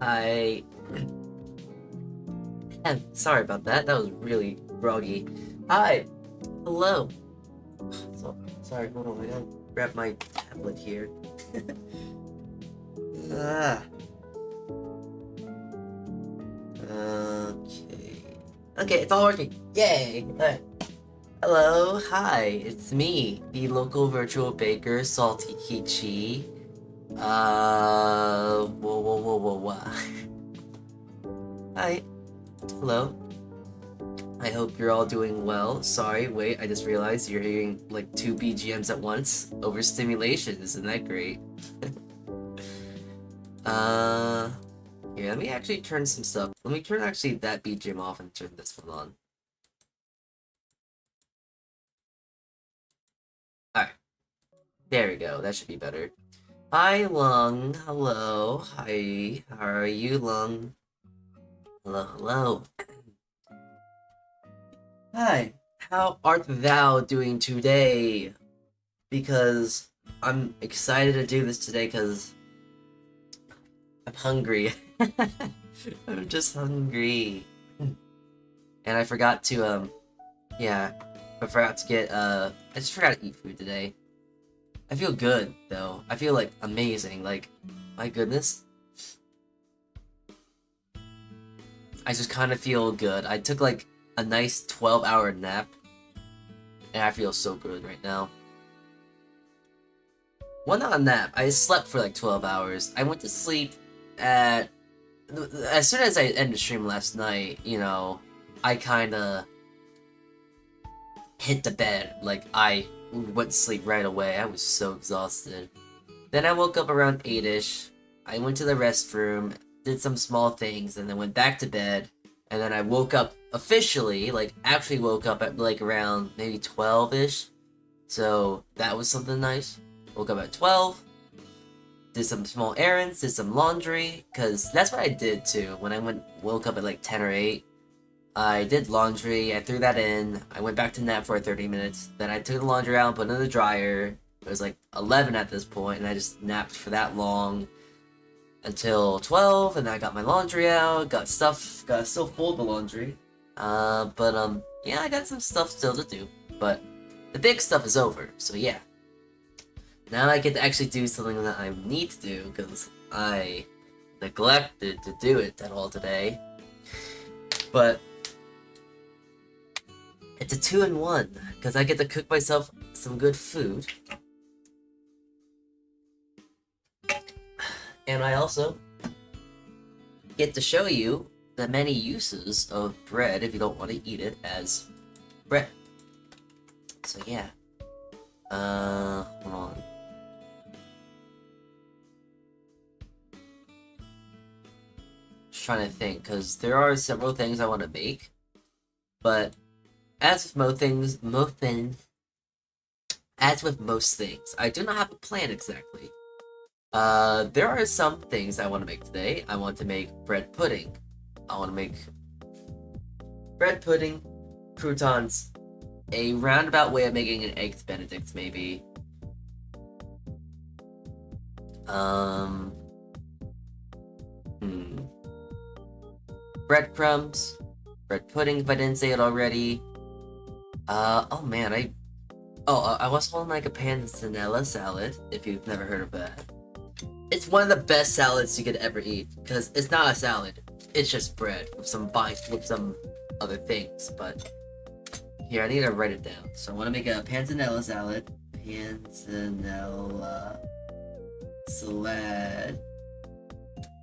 I am sorry about that. That was really groggy. Hi. Hello. So sorry, hold on, I gotta grab my tablet here. ah. Okay. Okay, it's all working. Yay! Alright. Hello, hi, it's me, the local virtual baker, Saltea Kichee. Whoa. Hi. Hello. I hope you're all doing well. Sorry, wait, I just realized you're hearing like 2 BGMs at once. Overstimulation, isn't that great? Here, let me actually turn some stuff. Let me turn actually that BGM off and turn this one on. Alright. There we go, that should be better. Hi, Lung. Hello. Hi. How are you, Lung? Hello. Hi. How art thou doing today? Because I'm excited to do this today because I'm hungry. I'm just hungry. And I forgot to, yeah, I forgot to get, I just forgot to eat food today. I feel good, though. I feel, like, amazing. Like, my goodness. I just kind of feel good. I took, like, a nice 12-hour nap. And I feel so good right now. Well, not a nap. I slept for, like, 12 hours. I went to sleep at... As soon as I ended the stream last night, you know, I kinda hit the bed. Like, I went to sleep right away. I was so exhausted. Then I woke up around 8-ish. I went to the restroom, did some small things, and then went back to bed. And then I woke up officially, like, actually woke up at, like, around maybe 12-ish. So, that was something nice. Woke up at 12. Did some small errands, did some laundry, because that's what I did, too. When I woke up at, like, 10 or 8. I did laundry, I threw that in, I went back to nap for 30 minutes, then I took the laundry out, put it in the dryer. It was like 11 at this point, and I just napped for that long until 12, and then I got my laundry out, got still fold the laundry. Yeah, I got some stuff still to do, but the big stuff is over, so yeah. Now I get to actually do something that I need to do, because I neglected to do it at all today. But it's a 2-in-1, because I get to cook myself some good food. And I also get to show you the many uses of bread if you don't want to eat it as bread. So yeah. Hold on. Just trying to think, because there are several things I want to make. But as with most things, I do not have a plan exactly. There are some things I want to make today. I want to make bread pudding. I want to make bread pudding, croutons, a roundabout way of making an eggs benedict, maybe. Breadcrumbs, bread pudding if I didn't say it already. Oh man, I also want to make a panzanella salad, if you've never heard of that. It's one of the best salads you could ever eat, because it's not a salad, it's just bread with some other things, but here, I need to write it down. So I want to make a panzanella salad.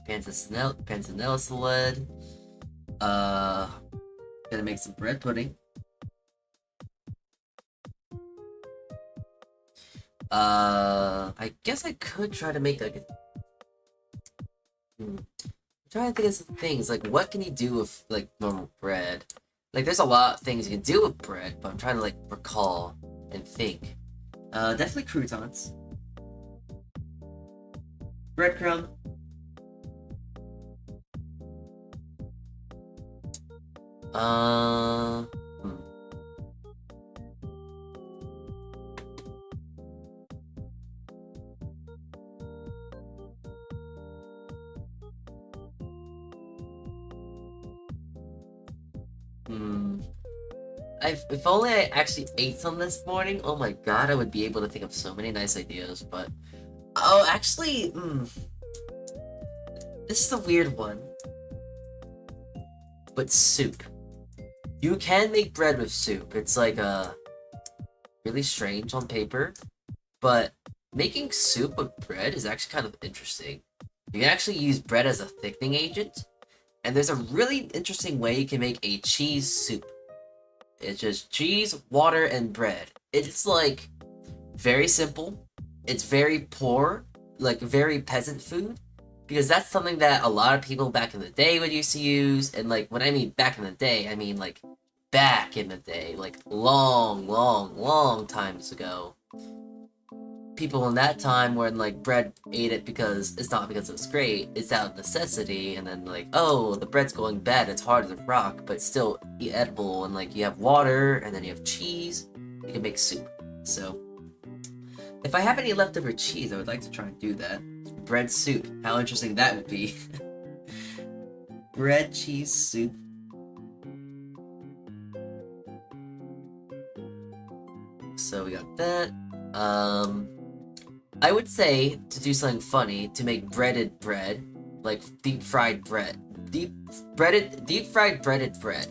Panzanella salad. Gonna make some bread pudding. I guess I could try to make like I'm trying to think of some things, like what can you do with like normal bread? Like there's a lot of things you can do with bread, but I'm trying to like recall and think. Definitely croutons. Breadcrumb. Uh, hmm. Hmm. If only I actually ate some this morning, oh my god, I would be able to think of so many nice ideas, but... Oh, actually, this is a weird one. But soup. You can make bread with soup. It's like, really strange on paper, but making soup with bread is actually kind of interesting. You can actually use bread as a thickening agent, and there's a really interesting way you can make a cheese soup. It's just cheese, water, and bread. It's like very simple. It's very poor, like very peasant food, because that's something that a lot of people back in the day would used to use. And like when I mean back in the day, I mean like back in the day, like long, long, long times ago. People in that time when like bread ate it because it's not because it was great, it's out of necessity, and then like, oh, the bread's going bad, it's hard as a rock, but still edible, and like you have water and then you have cheese, you can make soup. So if I have any leftover cheese, I would like to try and do that. Bread soup, how interesting that would be. Bread cheese soup. So we got that. I would say to do something funny, to make breaded bread, like deep fried bread. Deep fried breaded bread.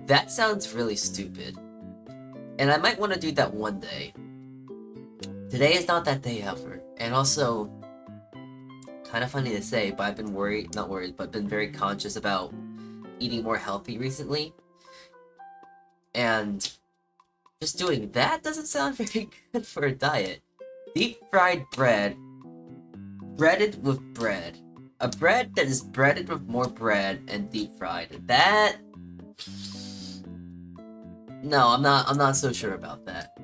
That sounds really stupid. And I might want to do that one day. Today is not that day, however. And also, kind of funny to say, but I've been not worried, but been very conscious about eating more healthy recently. And just doing that doesn't sound very good for a diet. Deep fried bread, breaded with bread. A bread that is breaded with more bread and deep fried. That... No, I'm not so sure about that.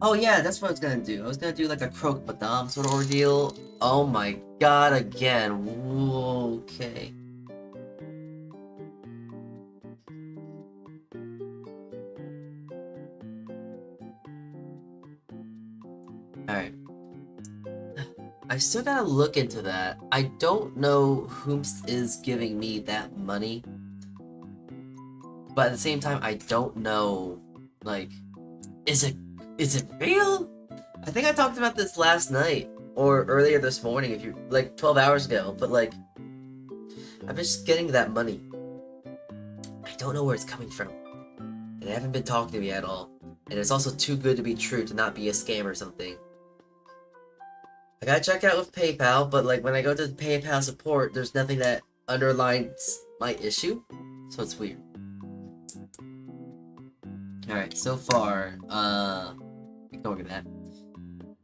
Oh yeah, that's what I was gonna do. I was gonna do like a croque madame sort of ordeal. Oh my god, again. Okay. Alright. I still gotta look into that. I don't know whom is giving me that money. But at the same time, I don't know, like, is it real? I think I talked about this last night, or earlier this morning, if you, like, 12 hours ago, but like, I'm just getting that money. I don't know where it's coming from. And they haven't been talking to me at all. And it's also too good to be true to not be a scam or something. I gotta check out with PayPal, but like when I go to PayPal support, there's nothing that underlines my issue, so it's weird. Alright, so far, ignoring that.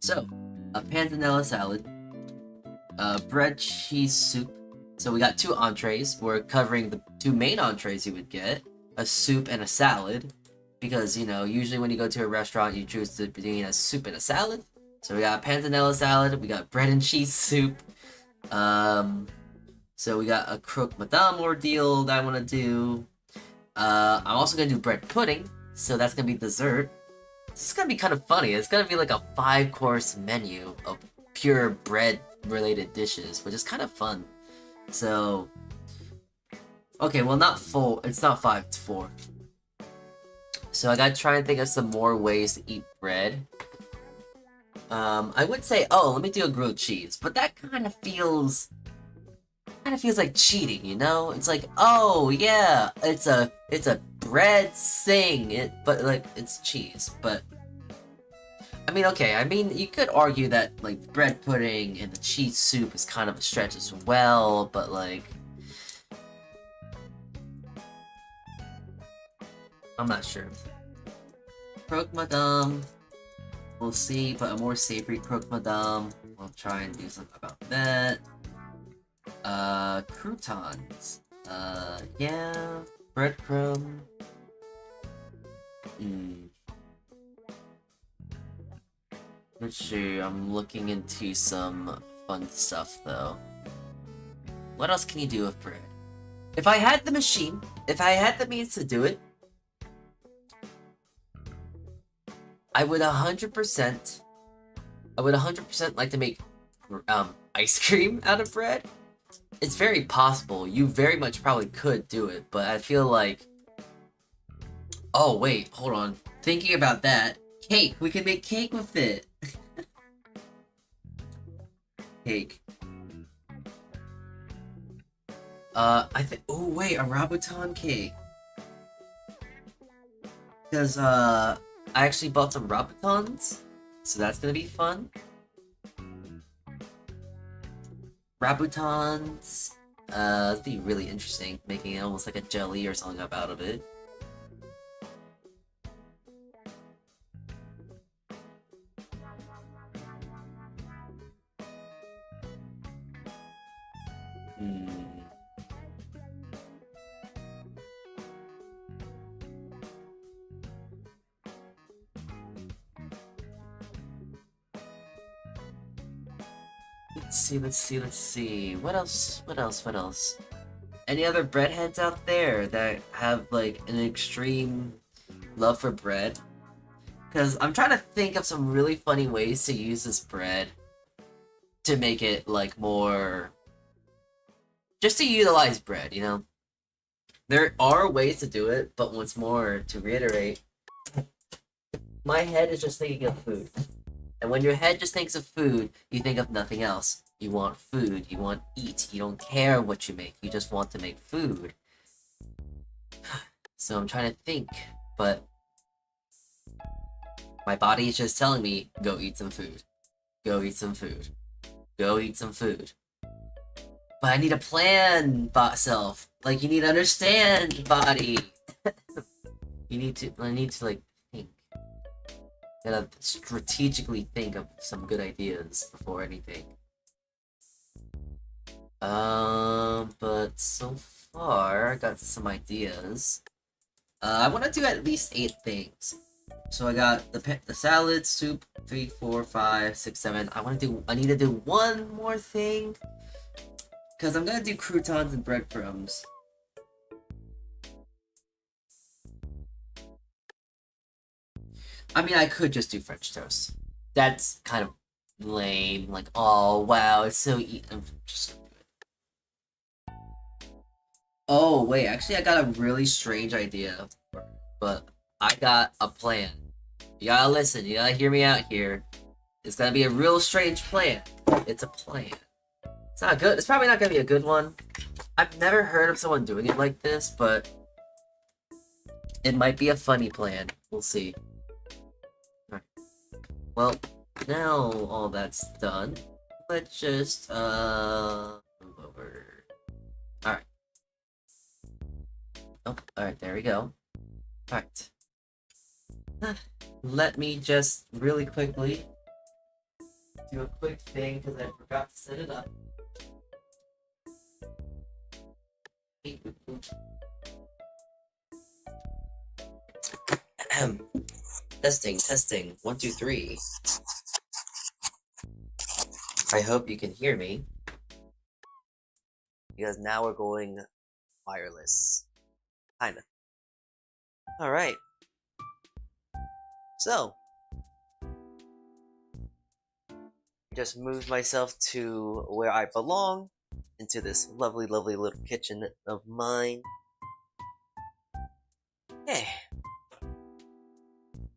So, a panzanella salad, bread cheese soup. So we got 2 entrees. We're covering the 2 main entrees you would get, a soup and a salad, because, you know, usually when you go to a restaurant, you choose between a soup and a salad. So we got panzanella salad, we got bread and cheese soup, so we got a croque madame ordeal that I want to do. I'm also going to do bread pudding, so that's going to be dessert. This is going to be kind of funny. It's going to be like a 5-course menu of pure bread-related dishes, which is kind of fun. So, okay, well, not full. It's not 5, it's 4. So I got to try and think of some more ways to eat bread. I would say, oh, let me do a grilled cheese, but that kind of feels like cheating, you know? It's like, oh yeah, it's a bread thing, but like it's cheese. But I mean, okay, I mean you could argue that like bread pudding and the cheese soup is kind of a stretch as well, but like I'm not sure. Croque madame. We'll see, but a more savory croque madame. We'll try and do something about that. Croutons. Yeah. Breadcrumb. Let's see, I'm looking into some fun stuff, though. What else can you do with bread? If I had the machine, if I had the means to do it, I would 100% like to make ice cream out of bread. It's very possible. You very much probably could do it, but I feel like Oh, wait, hold on. Thinking about that. Cake! We can make cake with it! Cake. I think. Oh, wait, a Rabutan cake. Because, I actually bought some Rabutans, so that's gonna be fun. Rabutans. It'd be really interesting, making it almost like a jelly or something up out of it. Hmm. Let's see. What else? Any other breadheads out there that have, like, an extreme love for bread? Because I'm trying to think of some really funny ways to use this bread to make it, like, more... Just to utilize bread, you know? There are ways to do it, but once more, to reiterate, my head is just thinking of food. And when your head just thinks of food, you think of nothing else. You want food, you want eat, you don't care what you make, you just want to make food. So I'm trying to think, but my body is just telling me, go eat some food. Go eat some food. Go eat some food. But I need a plan, bot self. Like, you need to understand, body. I need to, like, think. Gotta strategically think of some good ideas before anything. But so far, I got some ideas. I want to do at least 8 things. So I got the salad, soup, 3, 4, 5, 6, 7. I need to do one more thing. Because I'm gonna do croutons and breadcrumbs. I mean, I could just do French toast. That's kind of lame. Like, oh, wow, it's so I'm just... Oh, wait, actually, I got a really strange idea. But I got a plan. You gotta listen, you gotta hear me out here. It's gonna be a real strange plan. It's a plan. It's not good. It's probably not gonna be a good one. I've never heard of someone doing it like this, but it might be a funny plan. We'll see. Alright. Well, now all that's done, let's just, move over. Alright. Oh, alright, there we go. Alright. Let me just really quickly do a quick thing, because I forgot to set it up. Testing. 1, 2, 3. I hope you can hear me. Because now we're going wireless. Kinda. Alright. So. Just moved myself to where I belong. Into this lovely little kitchen of mine. Hey.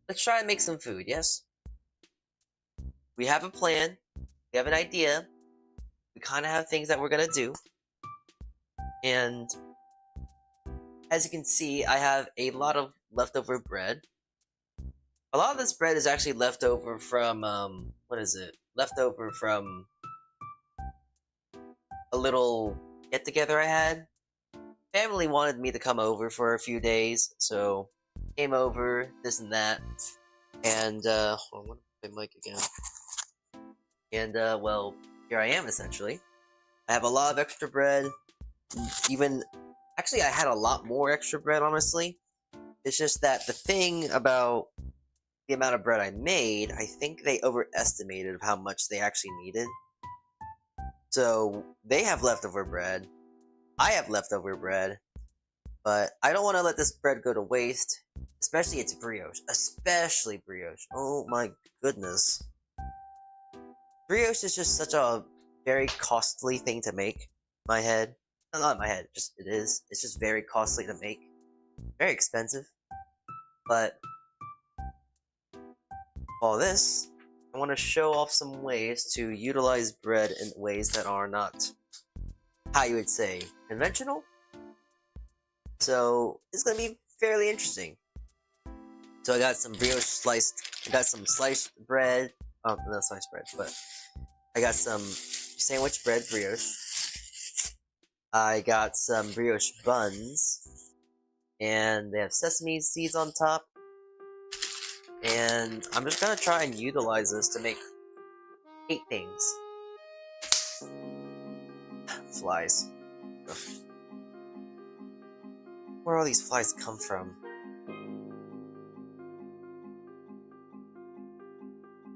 Let's try and make some food, yes? We have a plan. We have an idea. We kind of have things that we're gonna do. And as you can see, I have a lot of leftover bread. A lot of this bread is actually leftover from, what is it? Leftover from a little get-together I had. Family wanted me to come over for a few days, so came over, this and that. And, hold on, what is my mic again? And, well, here I am, essentially. I have a lot of extra bread. Actually, I had a lot more extra bread, honestly. It's just that the thing about the amount of bread I made, I think they overestimated how much they actually needed. So, they have leftover bread. I have leftover bread. But I don't want to let this bread go to waste. Especially it's brioche. Especially brioche. Oh my goodness. Brioche is just such a very costly thing to make. My head. Not in my head, just it is. It's just very costly to make. Very expensive. But all this, I want to show off some ways to utilize bread in ways that are not, how you would say, conventional. So it's gonna be fairly interesting. So I got some sliced bread. Not sliced bread, but I got some sandwich bread brioche. I got some brioche buns, and they have sesame seeds on top. And I'm just gonna try and utilize this to make 8 things. Flies. Ugh. Where all these flies come from?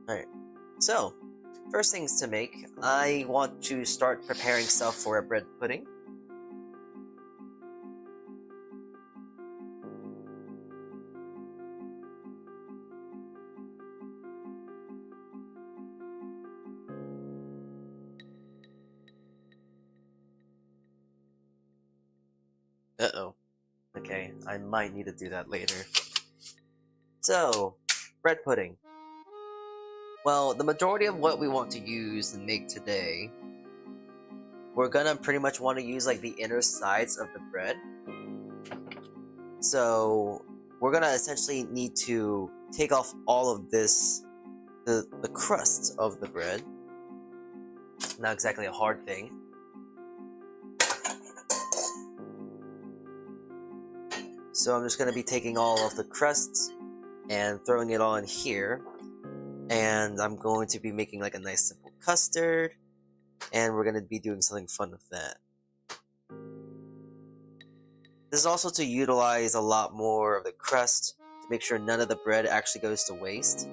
Alright, so, first things to make, I want to start preparing stuff for a bread pudding. Uh-oh. Okay, I might need to do that later. So, bread pudding. Well, the majority of what we want to use and make today, we're gonna pretty much want to use like the inner sides of the bread. So, we're gonna essentially need to take off all of this, the crust of the bread. Not exactly a hard thing. So I'm just going to be taking all of the crusts and throwing it all in here. And I'm going to be making like a nice simple custard. And we're going to be doing something fun with that. This is also to utilize a lot more of the crust to make sure none of the bread actually goes to waste.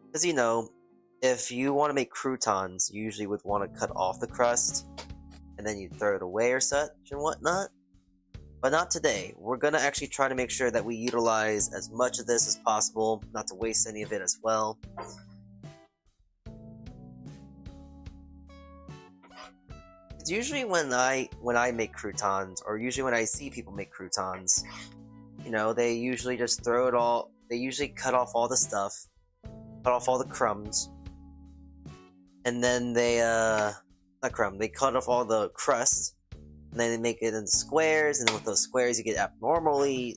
Because, you know, if you want to make croutons, you usually would want to cut off the crust, and then you throw it away or such and whatnot. But not today. We're going to actually try to make sure that we utilize as much of this as possible, not to waste any of it as well. It's usually when I make croutons, or usually when I see people make croutons, you know, they usually just throw it all, they usually cut off all the stuff, cut off all the crumbs, and then they, they cut off all the crust, and then they make it into squares, and then with those squares you get abnormal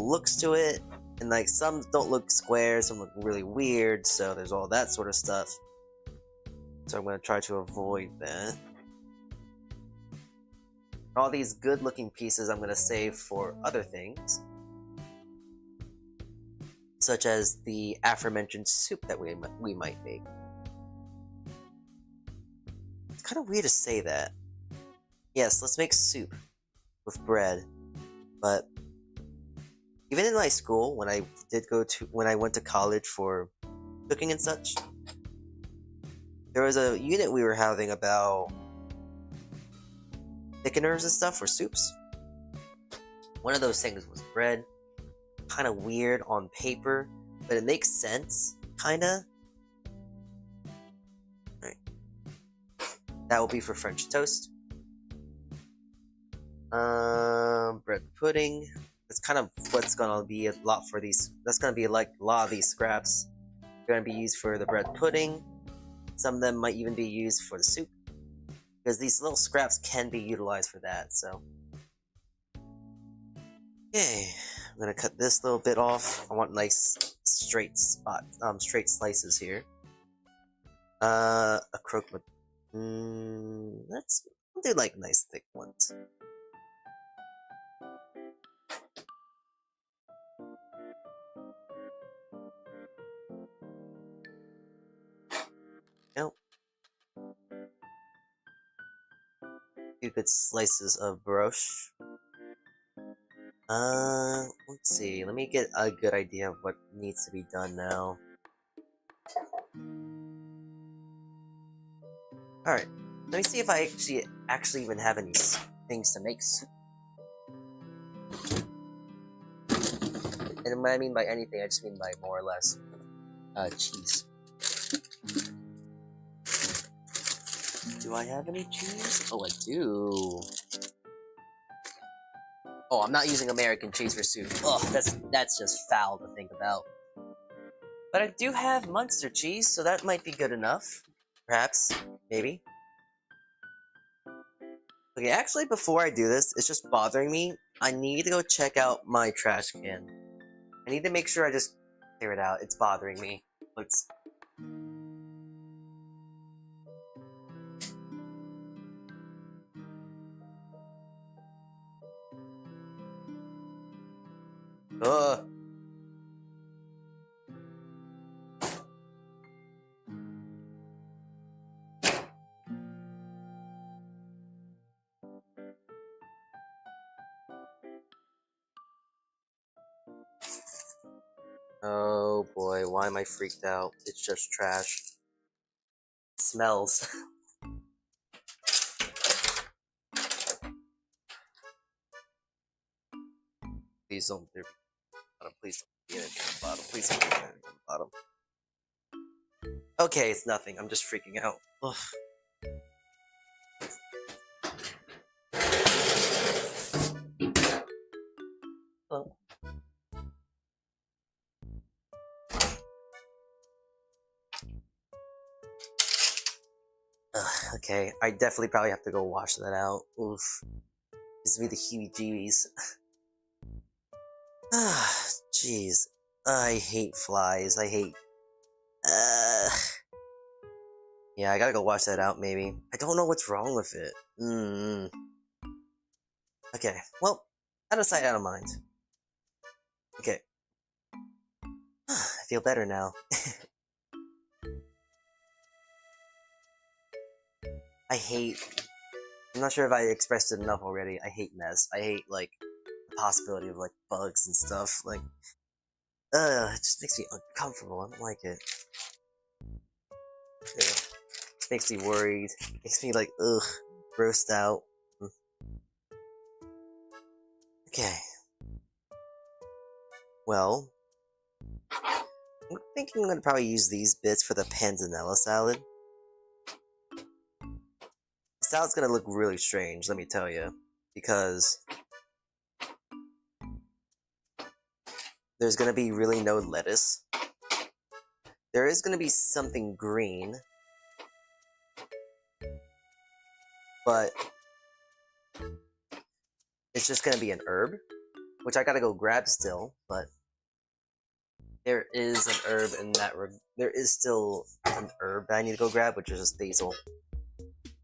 looks to it, and like some don't look square, some look really weird, so there's all that sort of stuff. So I'm going to try to avoid that. All these good looking pieces I'm going to save for other things, such as the aforementioned soup that we might make. It's kind of weird to say that. Yes, let's make soup with bread. But even in my school, when I went to college for cooking and such, there was a unit we were having about thickeners and stuff for soups. One of those things was bread. Kind of weird on paper, but it makes sense, kinda. Right. That will be for French toast. Bread pudding. That's kind of what's gonna be a lot for these. That's gonna be like a lot of these scraps. They're gonna be used for the bread pudding. Some of them might even be used for the soup, because these little scraps can be utilized for that. So, okay. I'm gonna cut this little bit off. I want nice straight slices here. A croquette. Let's do like nice thick ones. Nope. Few good slices of brioche. Let's see. Let me get a good idea of what needs to be done now. Alright. Let me see if I actually even have any things to make soup. And what I mean by anything, I just mean by more or less cheese. Do I have any cheese? Oh, I do. Oh, I'm not using American cheese for soup. Oh, that's just foul to think about. But I do have Munster cheese, so that might be good enough. Perhaps. Maybe. Okay, actually, before I do this, it's just bothering me. I need to go check out my trash can. I need to make sure I just clear it out. It's bothering me. Let's... Ugh. Oh boy, why am I freaked out? It's just trash. It smells. Please don't be bottom. Please don't be anything on the bottom. Please don't be anything on the bottom. Okay, it's nothing. I'm just freaking out. Ugh. Oh. Okay, I definitely probably have to go wash that out. Oof. Gives me the heebie-jeebies. Jeez. I hate flies. I hate... Yeah, I gotta go wash that out, maybe. I don't know what's wrong with it. Okay, well, out of sight, out of mind. Okay. I feel better now. I hate... I'm not sure if I expressed it enough already. I hate mess. I hate, like, the possibility of, like, bugs and stuff. Like, it just makes me uncomfortable. I don't like it. It makes me worried. It makes me, like, grossed out. Okay. Well, I'm thinking I'm gonna probably use these bits for the panzanella salad. The salad's gonna look really strange, let me tell you, because there's gonna be really no lettuce. There is gonna be something green, but it's just gonna be an herb, which I gotta go grab still, but there is an herb in that there is still an herb that I need to go grab, which is just basil.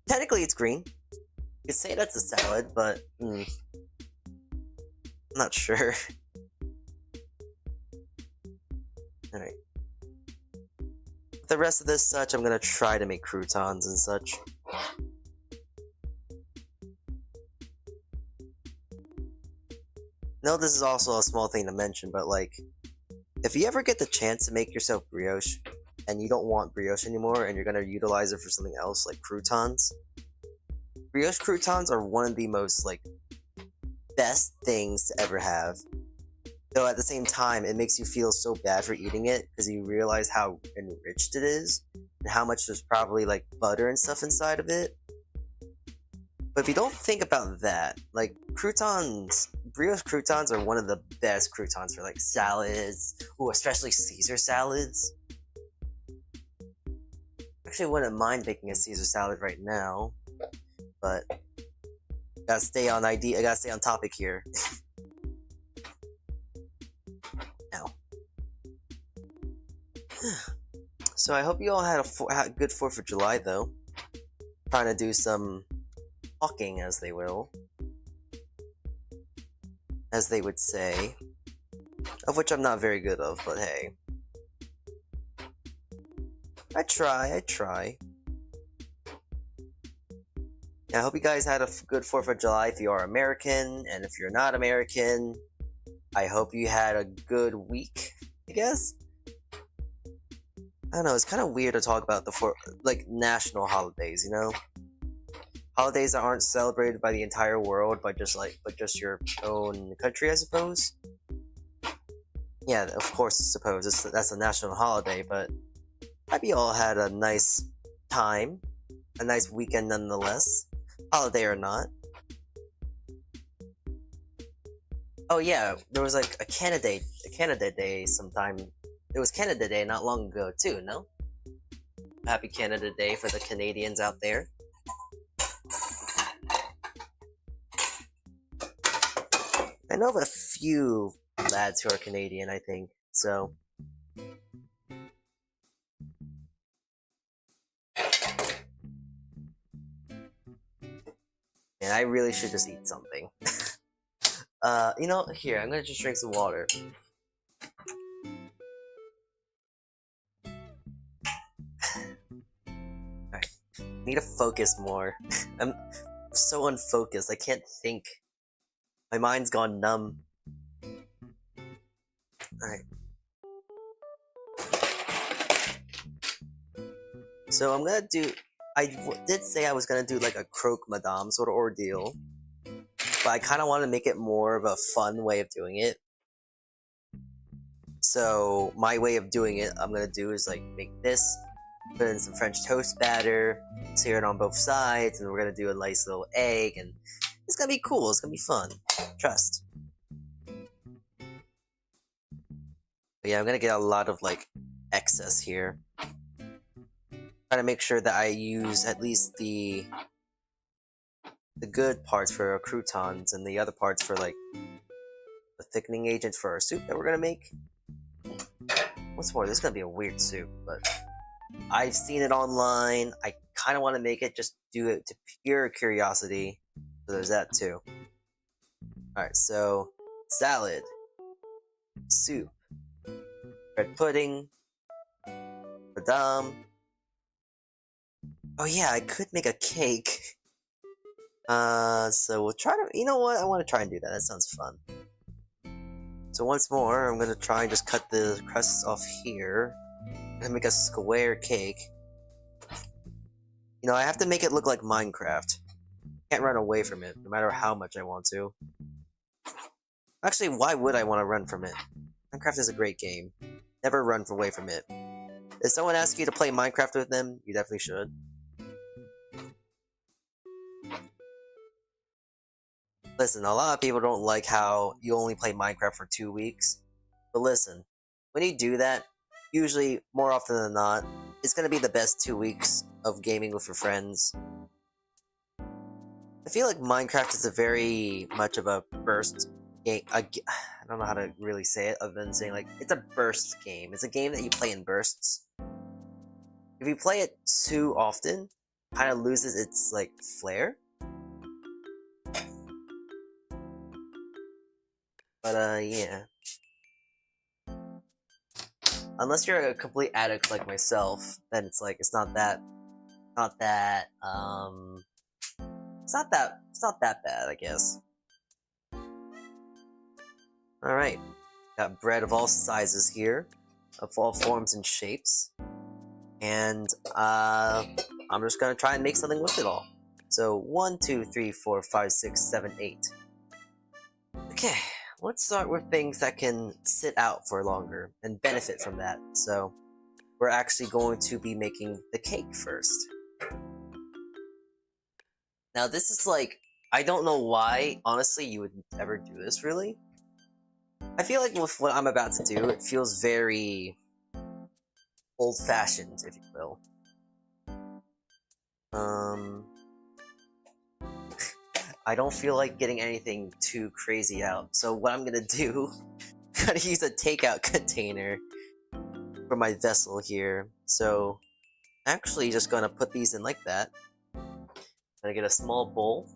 Technically, it's green. You could say that's a salad, but I'm not sure. Alright. The rest of this such, I'm gonna try to make croutons and such. No, this is also a small thing to mention, but like, if you ever get the chance to make yourself brioche, and you don't want brioche anymore, and you're gonna utilize it for something else, like croutons, brioche croutons are one of the most, like, best things to ever have. Though at the same time, it makes you feel so bad for eating it, because you realize how enriched it is, and how much there's probably, like, butter and stuff inside of it. But if you don't think about that, like, croutons, brioche croutons are one of the best croutons for, like, salads. Ooh, especially Caesar salads. Actually, I wouldn't mind making a Caesar salad right now, but gotta stay on I gotta stay on topic here. Now. So I hope you all had a good 4th of July, though. Trying to do some talking, as they will. As they would say. Of which I'm not very good of, but hey. I try. Yeah, I hope you guys had a good 4th of July if you are American, and if you're not American, I hope you had a good week, I guess? I don't know, it's kind of weird to talk about the national holidays, you know? Holidays that aren't celebrated by the entire world, but just your own country, I suppose? Yeah, of course, I suppose that's a national holiday, but I hope you all had a nice time. a nice weekend nonetheless, holiday or not. Oh yeah, there was like a Canada Day sometime. It was Canada Day not long ago too, no? Happy Canada Day for the Canadians out there. I know of a few lads who are Canadian, I think, so. Man, I really should just eat something. You know, here, I'm gonna just drink some water. Alright, need to focus more. I'm so unfocused, I can't think. My mind's gone numb. Alright. So I'm gonna do. Did say I was gonna do like a croque madame sort of ordeal, but I kind of want to make it more of a fun way of doing it. So my way of doing it, I'm gonna do is like make this, put in some French toast batter, sear it on both sides, and we're gonna do a nice little egg, and it's gonna be cool. It's gonna be fun. Trust. But yeah, I'm gonna get a lot of like excess here. Try to make sure that I use at least the good parts for our croutons and the other parts for like the thickening agent for our soup that we're gonna make. What's more, this is gonna be a weird soup, but I've seen it online. I kind of want to make it, just do it to pure curiosity. So there's that too. Alright, so salad, soup, bread pudding, madame. Oh yeah, I could make a cake. So we'll try to, you know what, I want to try and do that, that sounds fun. So once more, I'm gonna try and just cut the crusts off here. I'm gonna make a square cake. You know, I have to make it look like Minecraft. Can't run away from it, no matter how much I want to. Actually, why would I want to run from it? Minecraft is a great game. Never run away from it. If someone asks you to play Minecraft with them, you definitely should. Listen, a lot of people don't like how you only play Minecraft for 2 weeks. But listen, when you do that, usually, more often than not, it's gonna be the best 2 weeks of gaming with your friends. I feel like Minecraft is a very much of a burst game. I don't know how to really say it other than saying like it's a burst game. It's a game that you play in bursts. If you play it too often, it kind of loses its like flair. But yeah. Unless you're a complete addict like myself, then it's like it's not that bad, I guess. Alright. Got bread of all sizes here, of all forms and shapes. And I'm just gonna try and make something with it all. So 1, 2, 3, 4, 5, 6, 7, 8. Okay, let's start with things that can sit out for longer and benefit from that. So we're actually going to be making the cake first. Now this is like, I don't know why, honestly, you would ever do this, really. I feel like with what I'm about to do, it feels very old-fashioned, if you will. I don't feel like getting anything too crazy out, so what I'm gonna do, I'm gonna use a takeout container for my vessel here. So, actually just gonna put these in like that. I'm gonna get a small bowl.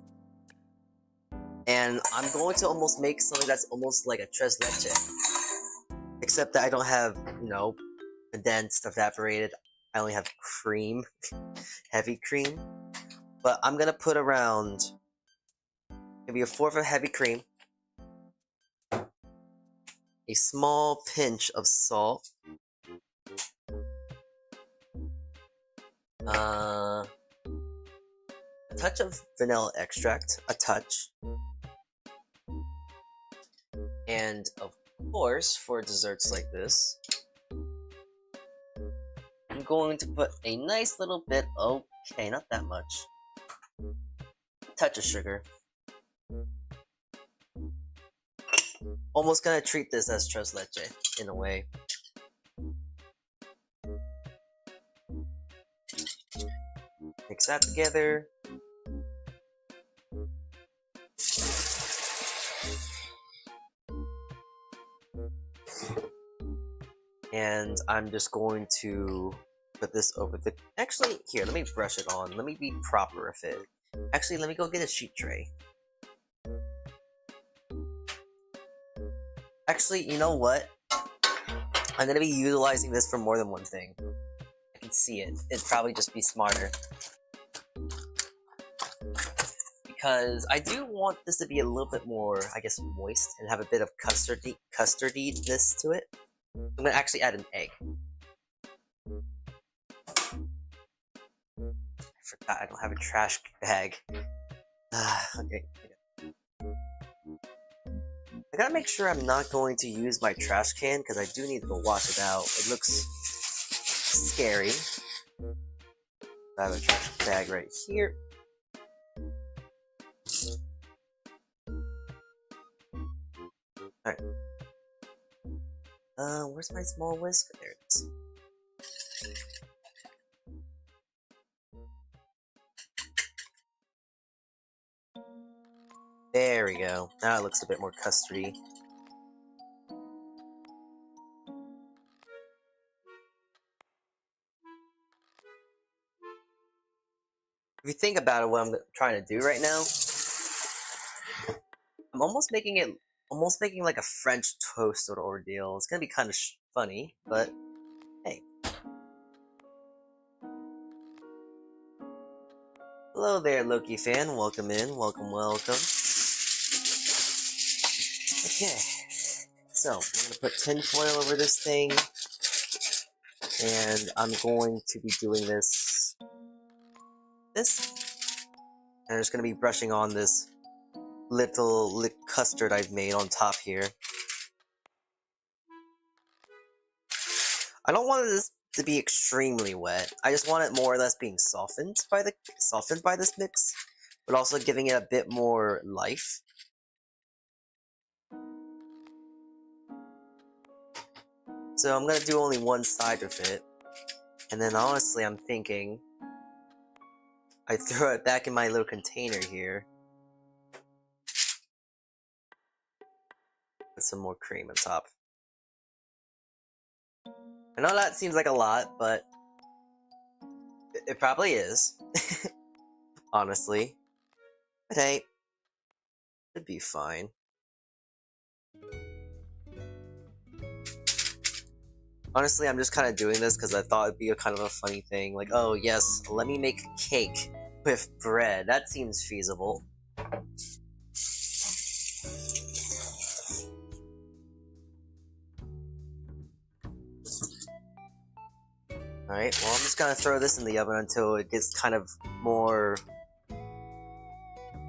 And I'm going to almost make something that's almost like a tres leche. Except that I don't have, you know, condensed, evaporated. I only have cream. Heavy cream. But I'm gonna put around maybe a fourth of heavy cream. A small pinch of salt. A touch of vanilla extract. A touch. And of course, for desserts like this, I'm going to put a nice little bit, okay, not that much. Touch of sugar. Almost gonna treat this as tres leche, in a way. Mix that together. And I'm just going to put this over the... Actually, here, let me brush it on. Let me be proper with it. Actually, let me go get a sheet tray. Actually, you know what? I'm gonna be utilizing this for more than one thing. I can see it. It'd probably just be smarter. Because I do want this to be a little bit more, I guess, moist and have a bit of custardiness to it. I'm gonna actually add an egg. I forgot I don't have a trash bag. Okay. I gotta make sure I'm not going to use my trash can because I do need to go wash it out. It looks scary. I have a trash bag right here. Alright. Where's my small whisk? There it is. There we go. Now it looks a bit more custardy. If you think about it, what I'm trying to do right now, I'm almost making like a French toast sort of ordeal. It's gonna be kind of funny, but hey. Hello there, Loki fan. Welcome in. Welcome, welcome. Okay. So, I'm gonna put tinfoil over this thing. And I'm going to be doing this. And I'm just gonna be brushing on this little custard I've made on top here. I don't want this to be extremely wet. I just want it more or less being softened by this mix, but also giving it a bit more life. So I'm gonna do only one side of it, and then honestly I'm thinking I throw it back in my little container here. Put some more cream on top. I know that seems like a lot, but it probably is. Honestly. But hey, it'd be fine. Honestly, I'm just kind of doing this because I thought it'd be a kind of a funny thing. Like, oh yes, let me make cake with bread. That seems feasible. Alright, well I'm just gonna throw this in the oven until it gets kind of more...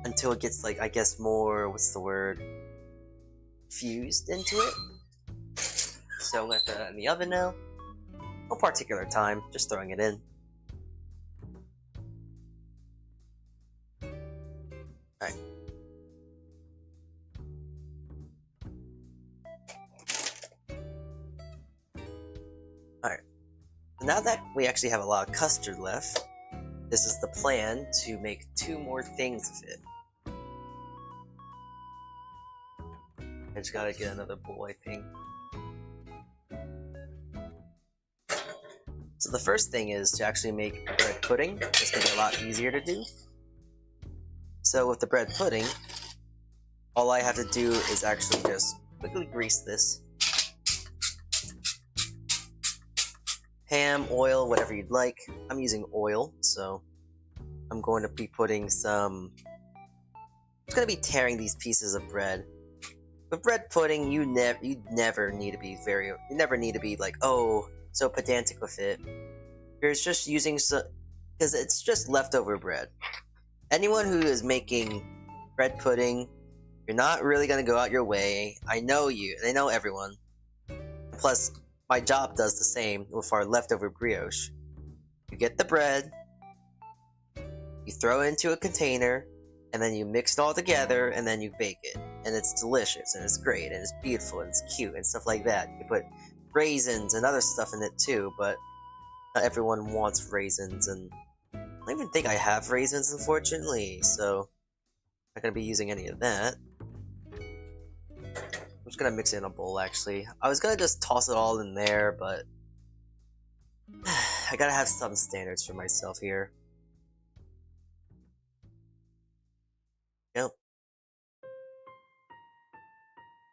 Until it gets like, I guess more, what's the word? Fused into it. So I'm gonna throw that in the oven now. No particular time, just throwing it in. Alright. Alright. Now that we actually have a lot of custard left, this is the plan to make 2 more things of it. I just gotta get another bowl, I think. So the first thing is to actually make bread pudding. It's gonna be a lot easier to do. So with the bread pudding, all I have to do is actually just quickly grease this. Ham, oil, whatever you'd like. I'm using oil, so I'm going to be putting some... I'm going to be tearing these pieces of bread. With bread pudding, you never need to be like, oh, so pedantic with it. You're just using some... Because it's just leftover bread. Anyone who is making bread pudding, you're not really going to go out your way. I know you. I know everyone. Plus, my job does the same with our leftover brioche. You get the bread, you throw it into a container, and then you mix it all together, and then you bake it. And it's delicious, and it's great, and it's beautiful, and it's cute, and stuff like that. You can put raisins and other stuff in it too, but not everyone wants raisins, and I don't even think I have raisins, unfortunately, so I'm not going to be using any of that. I'm just going to mix it in a bowl, actually. I was going to just toss it all in there, but I gotta have some standards for myself here. Yep.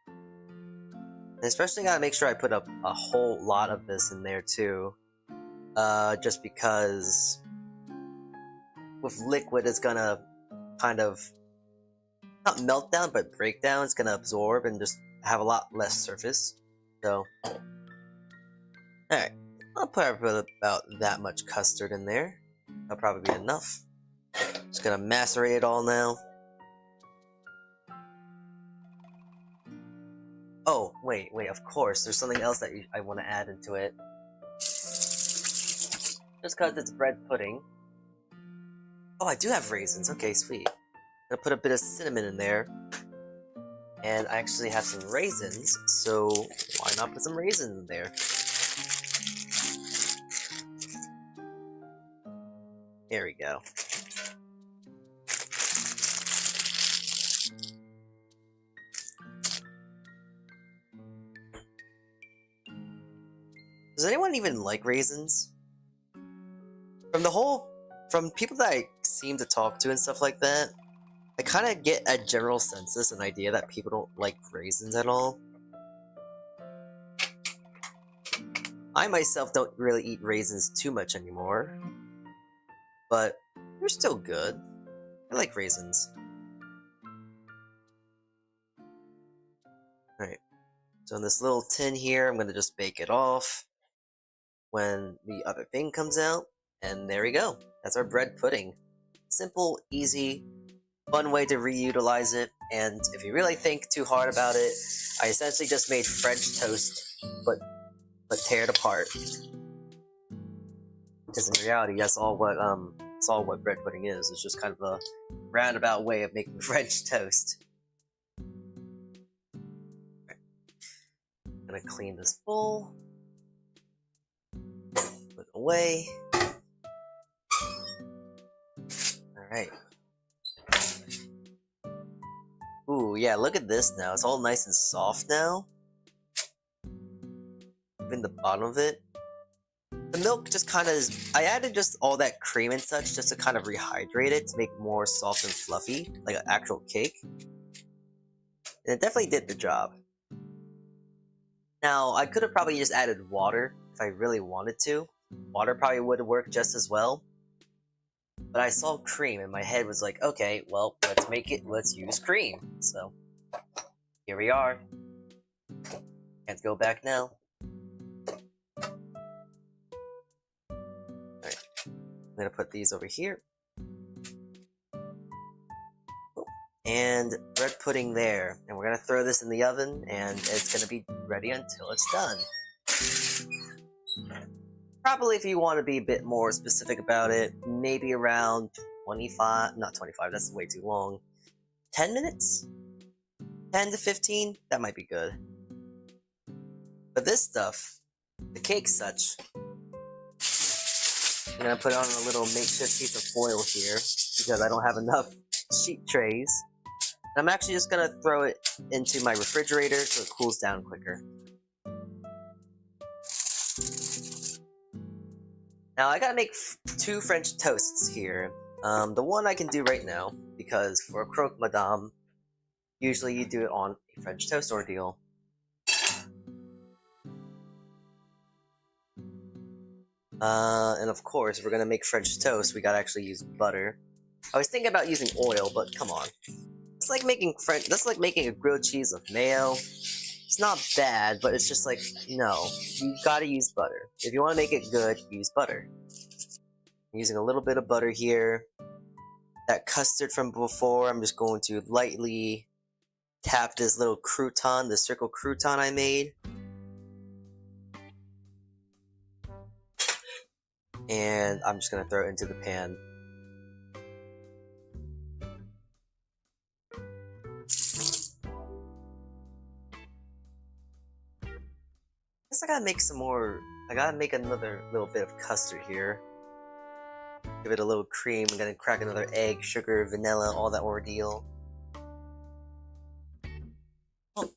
And especially gotta make sure I put a whole lot of this in there too. Just because with liquid it's gonna kind of not melt down but break down. It's gonna absorb and just have a lot less surface. So alright. I'll put about that much custard in there. That'll probably be enough. Just gonna macerate it all now. Oh, wait, of course, there's something else that I want to add into it. Just because it's bread pudding. Oh, I do have raisins. Okay, sweet. I'm gonna put a bit of cinnamon in there. And I actually have some raisins, so why not put some raisins in there? There we go. Does anyone even like raisins? From people that I seem to talk to and stuff like that, I kind of get a general census, an idea that people don't like raisins at all. I myself don't really eat raisins too much anymore, but they're still good. I like raisins. Alright, so in this little tin here, I'm going to just bake it off when the other thing comes out, and there we go. That's our bread pudding. Simple, easy, fun way to reutilize it, and if you really think too hard about it, I essentially just made French toast, but tear it apart. Because in reality, that's all what bread pudding is. It's just kind of a roundabout way of making French toast. Okay. I'm gonna clean this bowl. Put it away. Alright. Ooh, yeah, look at this now. It's all nice and soft now. Even the bottom of it. The milk just kind of I added just all that cream and such just to kind of rehydrate it to make it more soft and fluffy, like an actual cake. And it definitely did the job. Now, I could have probably just added water if I really wanted to. Water probably would have worked just as well. But I saw cream and my head was like, okay, well, let's use cream. So, here we are. Can't go back now. Alright, I'm gonna put these over here. And bread pudding there. And we're gonna throw this in the oven and it's gonna be ready until it's done. Probably if you want to be a bit more specific about it, maybe around 25, not 25, that's way too long. 10 minutes? 10 to 15? That might be good. But this stuff, the cake such, I'm gonna put it on a little makeshift piece of foil here because I don't have enough sheet trays. And I'm actually just gonna throw it into my refrigerator so it cools down quicker. Now I gotta make 2 French toasts here. The one I can do right now, because for a croque madame, usually you do it on a French toast ordeal. And of course, if we're gonna make French toast, we gotta actually use butter. I was thinking about using oil, but come on. It's like making that's like making a grilled cheese with mayo. It's not bad, but it's just like, no, you gotta use butter. If you want to make it good, use butter. I'm using a little bit of butter here. That custard from before, I'm just going to lightly tap this little crouton, the circle crouton I made. and I'm just gonna throw it into the pan. Guess I gotta make some more. I gotta make another little bit of custard here. Give it a little cream. I'm gonna crack another egg, sugar, vanilla, all that ordeal. Oh.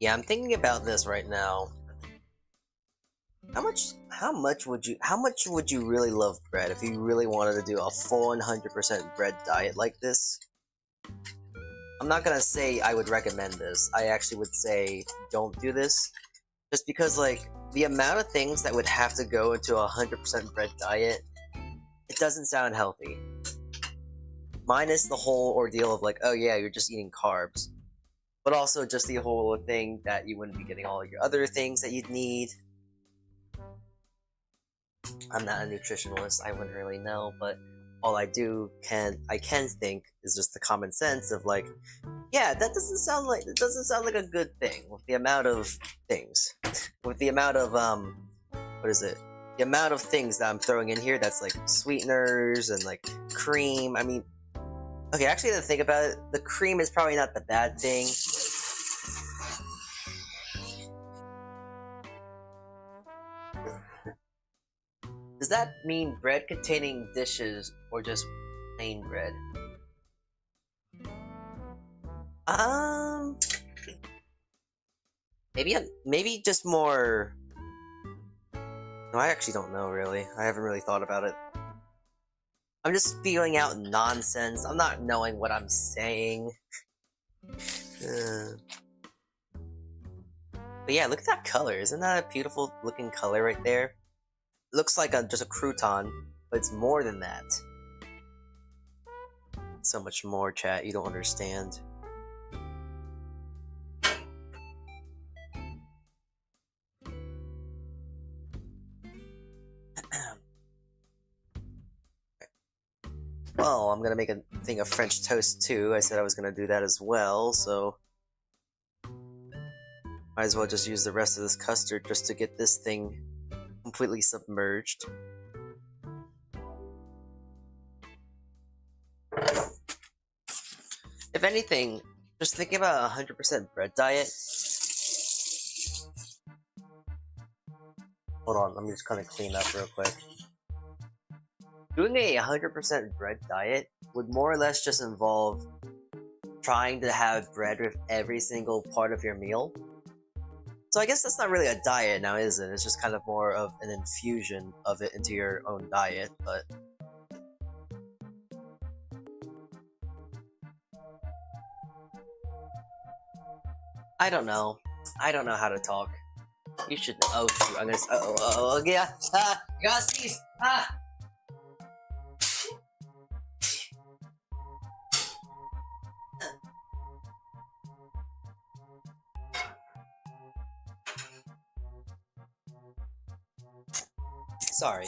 Yeah, I'm thinking about this right now. How much would you really love bread if you really wanted to do a full 100% bread diet like this? I'm not gonna say I would recommend this. I actually would say don't do this. Just because, like, the amount of things that would have to go into a 100% bread diet, it doesn't sound healthy. Minus the whole ordeal of, like, oh yeah, you're just eating carbs. But also just the whole thing that you wouldn't be getting all your other things that you'd need. I'm not a nutritionalist, I wouldn't really know, but all I can think is just the common sense of, like, yeah, it doesn't sound like a good thing with the amount of things. With the amount of what is it? The amount of things that I'm throwing in here that's like sweeteners and like cream. I mean, okay, actually to think about it, the cream is probably not the bad thing. Does that mean bread containing dishes or just plain bread? Maybe just more. No, I actually don't know, really. I haven't really thought about it. I'm just spewing out nonsense. I'm not knowing what I'm saying. But yeah, look at that color. Isn't that a beautiful looking color right there? It looks like just a crouton, but it's more than that. So much more, chat. You don't understand. Well, I'm gonna make a thing of French toast too. I said I was gonna do that as well, so might as well just use the rest of this custard just to get this thing completely submerged. If anything, just thinking about a 100% bread diet. Hold on, let me just kind of clean up real quick. Doing a 100% bread diet would more or less just involve trying to have bread with every single part of your meal. So I guess that's not really a diet now, is it? It's just kind of more of an infusion of it into your own diet, but... I don't know. I don't know how to talk. You should know. Oh shoot, I'm gonna... yeah! Ah! You gotta sneeze! Ah! Sorry.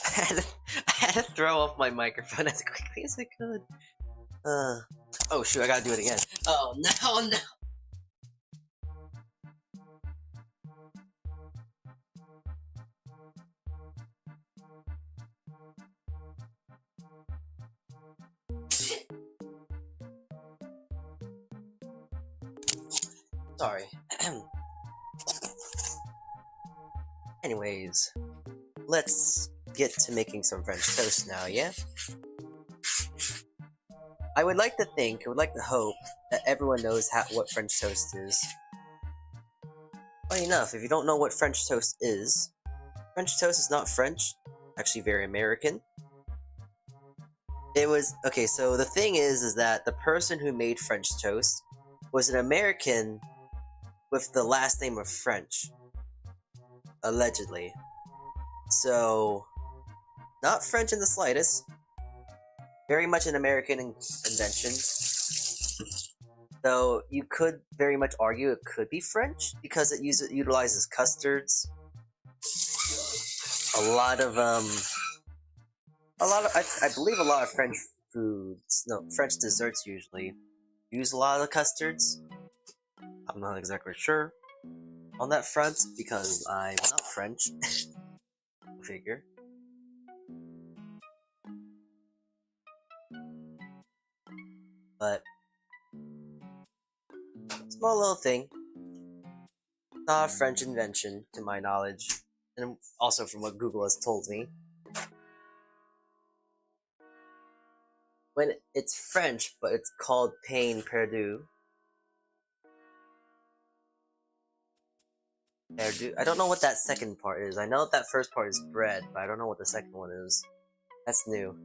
I had to throw off my microphone as quickly as I could. Oh shoot, I gotta do it again. Oh no, no! Sorry. Anyways, let's get to making some French toast now, yeah? I would like to hope that everyone knows what French toast is. Funny enough, if you don't know what French toast is not French, actually very American. Okay, so the thing is that the person who made French toast was an American with the last name of French. Allegedly. So, not French in the slightest. very much an American invention. Though you could very much argue it could be French because it utilizes custards. I believe a lot of French French desserts usually use a lot of the custards. I'm not exactly sure on that front because I'm not French. Figure. But small little thing. Not a French invention to my knowledge. And also from what Google has told me. When it's French, but it's called pain perdu. I don't know what that second part is. I know that first part is bread, but I don't know what the second one is. That's new.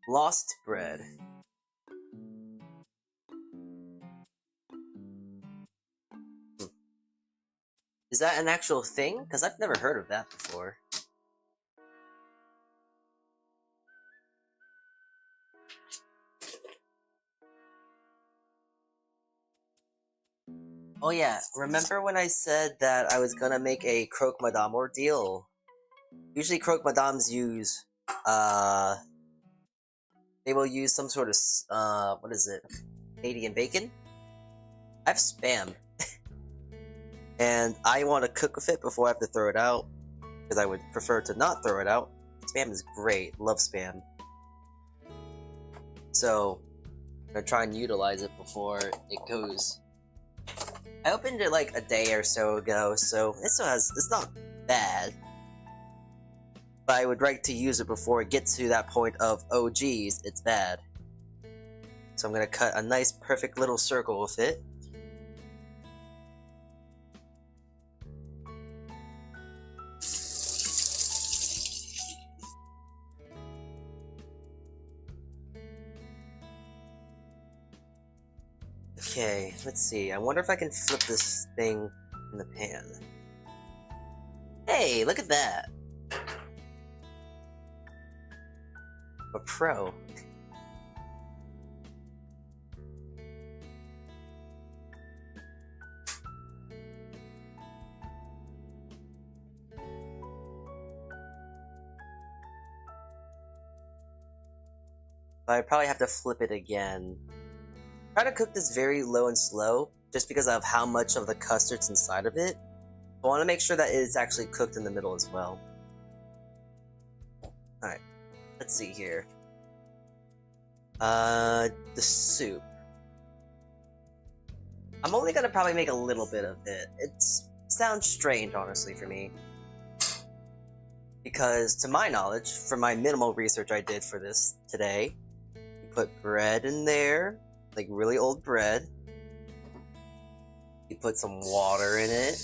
Lost bread. Is that an actual thing? Because I've never heard of that before. Oh yeah, remember when I said that I was gonna make a croque madame ordeal? Usually croque madames use, they will use some sort of, what is it? Canadian bacon? I have Spam. And I want to cook with it before I have to throw it out, because I would prefer to not throw it out. Spam is great, love Spam. So, I'm gonna try and utilize it before it goes. I opened it like a day or so ago, so it's not bad. But I would like to use it before it gets to that point of, oh geez, it's bad. So I'm gonna cut a nice perfect little circle with it. Okay, let's see. I wonder if I can flip this thing in the pan. Hey, look at that! A pro. But I probably have to flip it again. Try to cook this very low and slow, just because of how much of the custard's inside of it. I want to make sure that it's actually cooked in the middle as well. Alright, let's see here. The soup. I'm only gonna probably make a little bit of it. It sounds strange, honestly, for me. Because, to my knowledge, from my minimal research I did for this today, you put bread in there, like really old bread. You put some water in it.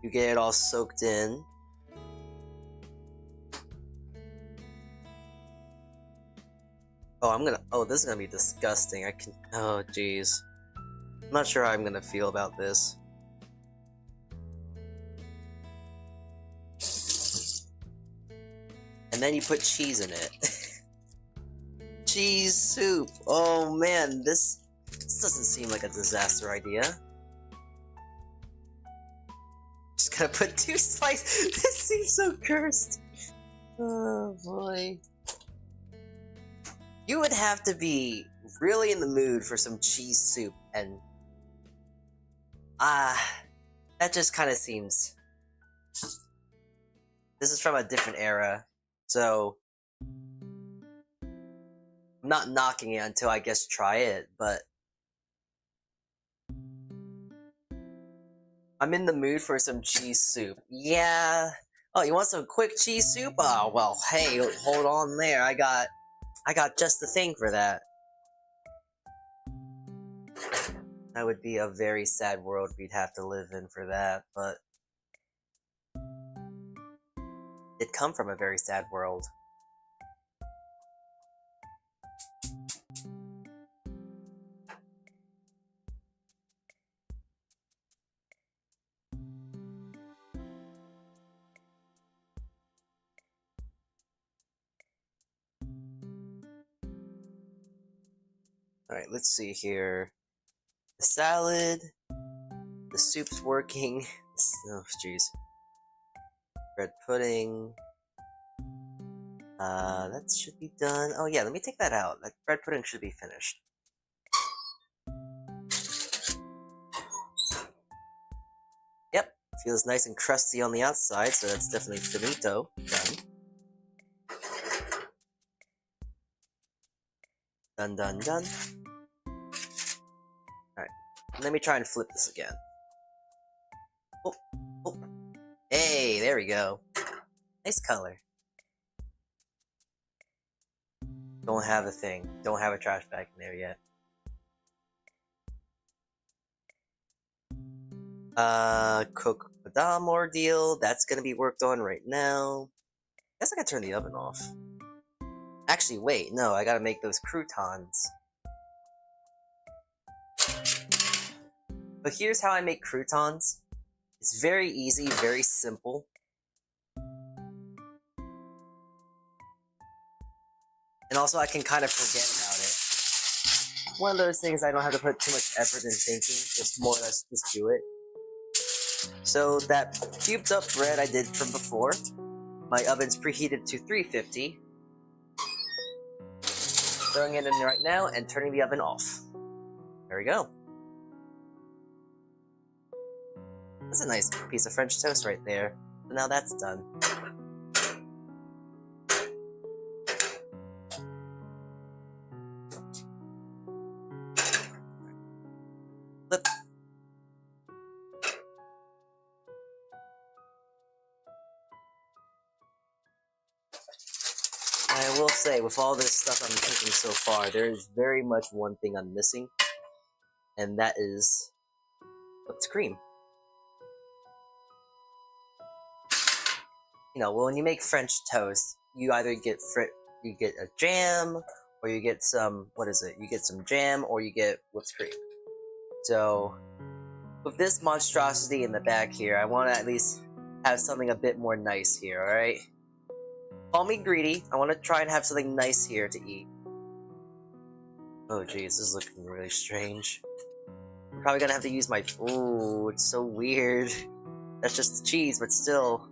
You get it all soaked in. Oh, this is gonna be disgusting. Oh jeez. I'm not sure how I'm gonna feel about this. And then you put cheese in it. Cheese soup. Oh man, this doesn't seem like a disaster idea. Just gonna put 2 slices. This seems so cursed. Oh boy. You would have to be really in the mood for some cheese soup, and that just kind of seems. This is from a different era, so I'm not knocking it until I guess try it, but I'm in the mood for some cheese soup. Yeah. Oh, you want some quick cheese soup? Oh, well, hey, hold on there. I got just the thing for that. That would be a very sad world we'd have to live in for that, but it come from a very sad world. Alright, let's see here. The salad. The soup's working. Oh, jeez. Bread pudding. That should be done. Oh yeah, let me take that out. That bread pudding should be finished. Yep, feels nice and crusty on the outside, so that's definitely finito. Done. Done. Alright, let me try and flip this again. Oh. Hey, there we go. Nice color. Don't have a thing. Don't have a trash bag in there yet. Cook Madame ordeal. That's gonna be worked on right now. Guess I gotta turn the oven off. Actually, wait, no, I gotta make those croutons. But here's how I make croutons. It's very easy, very simple. And also I can kind of forget about it. One of those things I don't have to put too much effort in thinking, just more or less just do it. So that cubed up bread I did from before, my oven's preheated to 350. Throwing it in right now and turning the oven off. There we go. That's a nice piece of French toast right there. So now that's done. Flip. I will say, with all this stuff I'm cooking so far, there is very much one thing I'm missing, and that is whipped cream. You know, well, when you make French toast, you either get a jam, or you get some, you get some jam, or you get whipped cream. So, with this monstrosity in the back here, I want to at least have something a bit more nice here, alright? Call me greedy, I want to try and have something nice here to eat. Oh jeez, this is looking really strange. I'm probably gonna have to use my... Ooh, it's so weird. That's just the cheese, but still...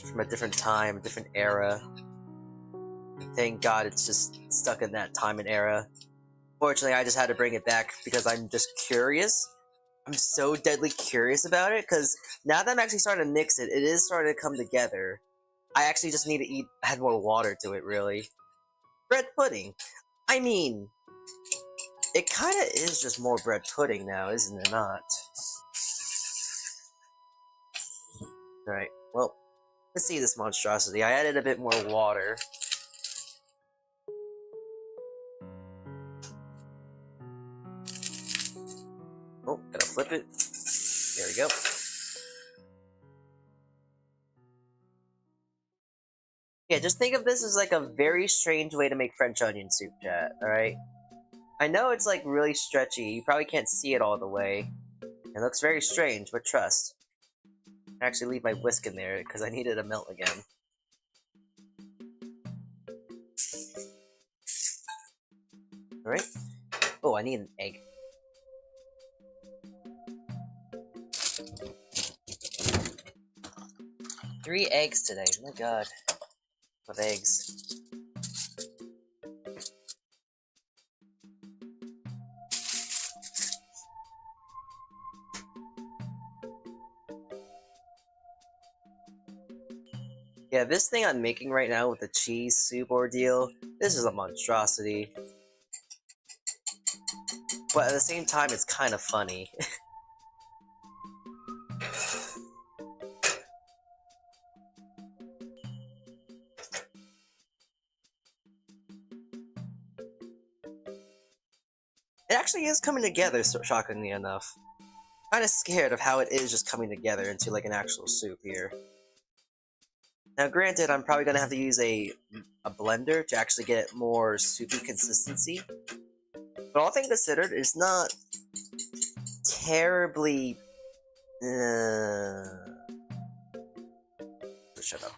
From a different time, a different era. Thank God it's just stuck in that time and era. Fortunately, I just had to bring it back because I'm just curious. I'm so deadly curious about it, because now that I'm actually starting to mix it, it is starting to come together. I actually just need to add more water to it, really. Bread pudding. I mean, it kind of is just more bread pudding now, isn't it not? Alright, well, let's see this monstrosity. I added a bit more water. Oh, gotta flip it. There we go. Yeah, just think of this as like a very strange way to make French onion soup, chat, alright? I know it's like really stretchy, you probably can't see it all the way. It looks very strange, but trust. I actually leave my whisk in there because I need it to melt again. Alright. Oh, I need an egg. Three eggs today, oh my god. With eggs. Yeah, this thing I'm making right now with the cheese soup ordeal, this is a monstrosity. But at the same time, it's kind of funny. It actually is coming together, shockingly enough. I'm kinda scared of how it is just coming together into like an actual soup here. Now granted, I'm probably gonna have to use a blender to actually get more soupy consistency. But all things considered, it's not terribly... Shut up.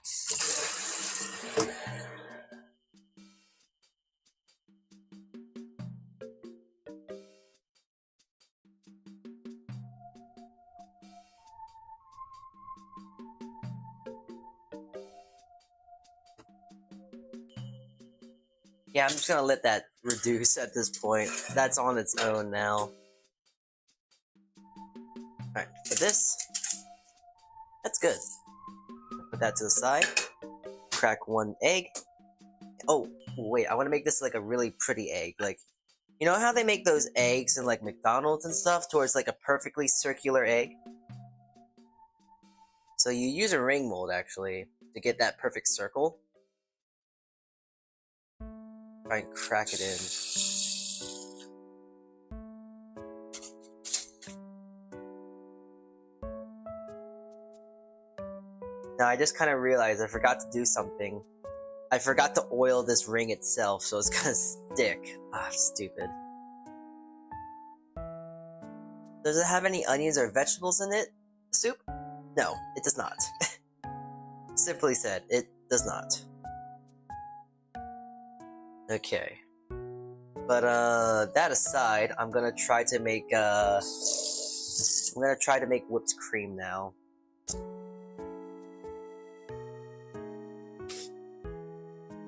Yeah, I'm just gonna let that reduce at this point. That's on its own now. Alright, for this, that's good. Put that to the side. Crack one egg. Oh, wait, I want to make this like a really pretty egg. Like, you know how they make those eggs in like McDonald's and stuff towards like a perfectly circular egg? So you use a ring mold actually to get that perfect circle. Try and crack it in. Now I just kind of realized I forgot to do something. I forgot to oil this ring itself, so it's gonna stick. Ah, stupid. Does it have any onions or vegetables in it? Soup? No, it does not. Simply said, it does not. Okay. But that aside, I'm gonna try to make whipped cream now.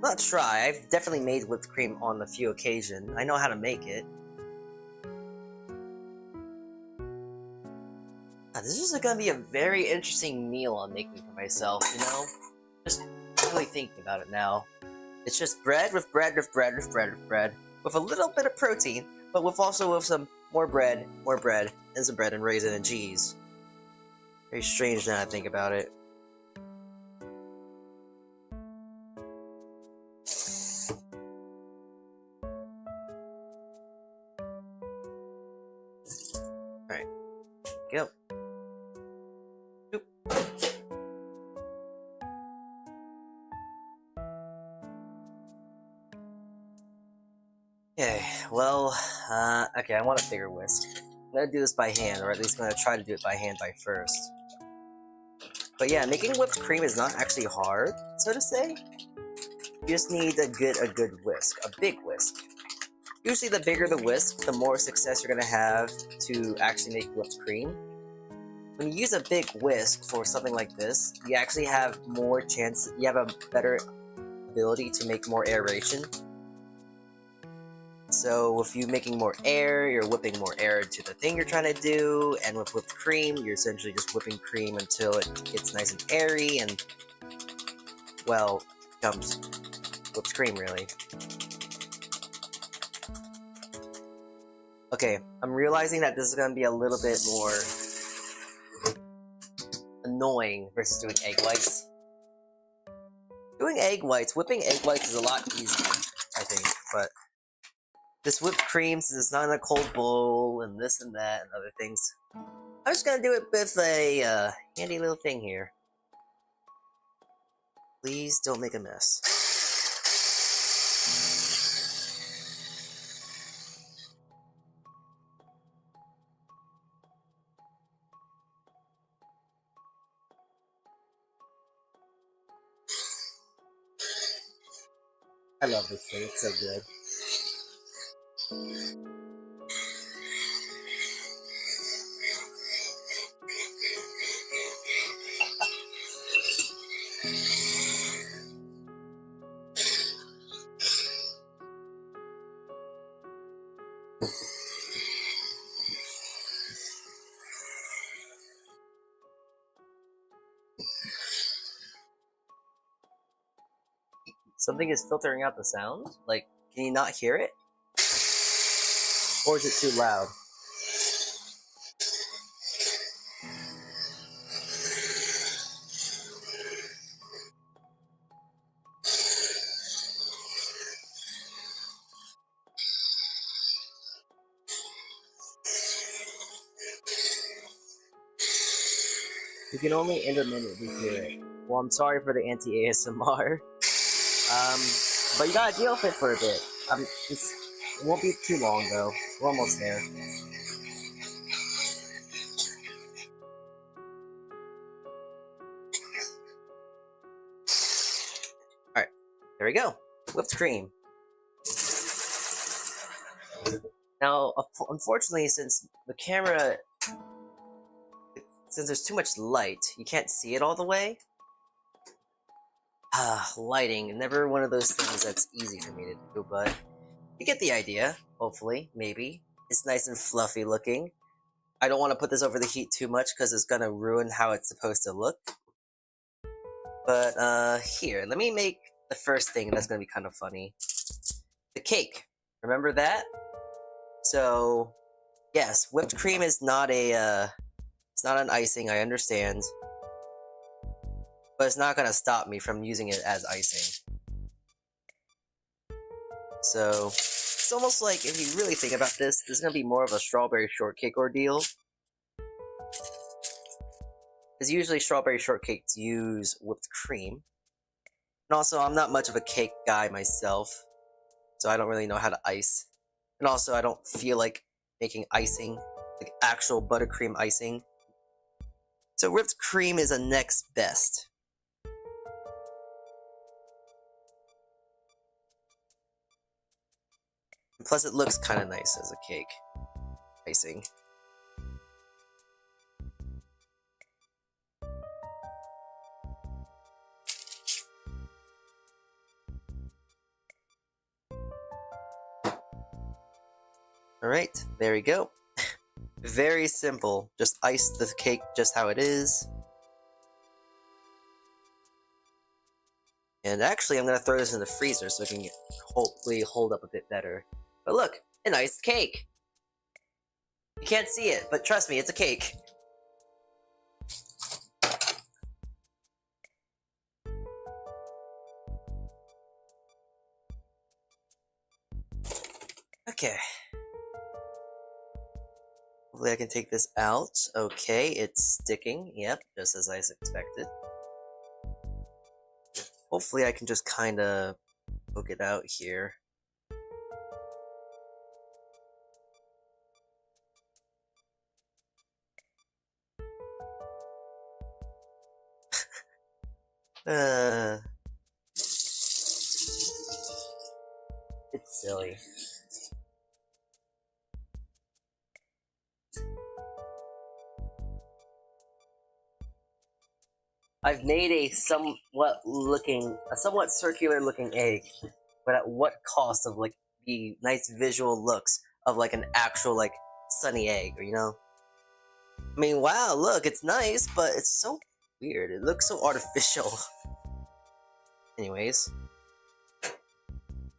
Not try, I've definitely made whipped cream on a few occasions. I know how to make it. Now, this is gonna be a very interesting meal I'm making for myself, you know? Just really thinking about it now. It's just bread with bread with bread with bread with bread, with a little bit of protein, but with some more bread, and some bread and raisin and cheese. Very strange now I think about it. Alright. Go. Oop. Okay, well, okay, I want a bigger whisk. I'm gonna do this by hand, or at least I'm gonna try to do it by hand by first. But yeah, making whipped cream is not actually hard, so to say. You just need a good whisk, a big whisk. Usually the bigger the whisk, the more success you're gonna have to actually make whipped cream. When you use a big whisk for something like this, you actually have more chance, you have a better ability to make more aeration. So with you making more air, you're whipping more air into the thing you're trying to do, and with whipped cream, you're essentially just whipping cream until it gets nice and airy and, well, becomes whipped cream, really. Okay, I'm realizing that this is going to be a little bit more annoying versus doing egg whites. Whipping egg whites is a lot easier, I think, but this whipped cream, since it's not in a cold bowl, and this and that, and other things, I'm just gonna do it with a handy little thing here. Please don't make a mess. I love this thing, it's so good. Something is filtering out the sound? Like, can you not hear it? Or is it too loud? You can only intermittently hear it. Well, I'm sorry for the anti-ASMR. But you gotta deal with it for a bit. It won't be too long, though. We're almost there. Alright, there we go. Whipped cream. Now, unfortunately, since there's too much light, you can't see it all the way. Lighting, never one of those things that's easy for me to do, but you get the idea, hopefully, maybe. It's nice and fluffy looking. I don't want to put this over the heat too much because it's gonna ruin how it's supposed to look. But, here, let me make the first thing that's gonna be kind of funny. The cake. Remember that? So, yes, whipped cream is not it's not an icing, I understand. But it's not gonna stop me from using it as icing. So, it's almost like, if you really think about this is gonna be more of a strawberry shortcake ordeal. Because usually strawberry shortcakes use whipped cream. And also, I'm not much of a cake guy myself, so I don't really know how to ice. And also, I don't feel like making icing, like actual buttercream icing. So whipped cream is a next best. And plus, it looks kind of nice as a cake icing. Alright, there we go. Very simple. Just ice the cake just how it is. And actually, I'm gonna throw this in the freezer so it can hopefully hold up a bit better. But look, an iced cake! You can't see it, but trust me, it's a cake. Okay. Hopefully I can take this out. Okay, it's sticking. Yep, just as I expected. Hopefully I can just kinda poke it out here. It's silly. I've made a somewhat circular looking egg, but at what cost of like the nice visual looks of like an actual like sunny egg, you know? I mean, wow, look, it's nice, but it's so weird. It looks so artificial. Anyways,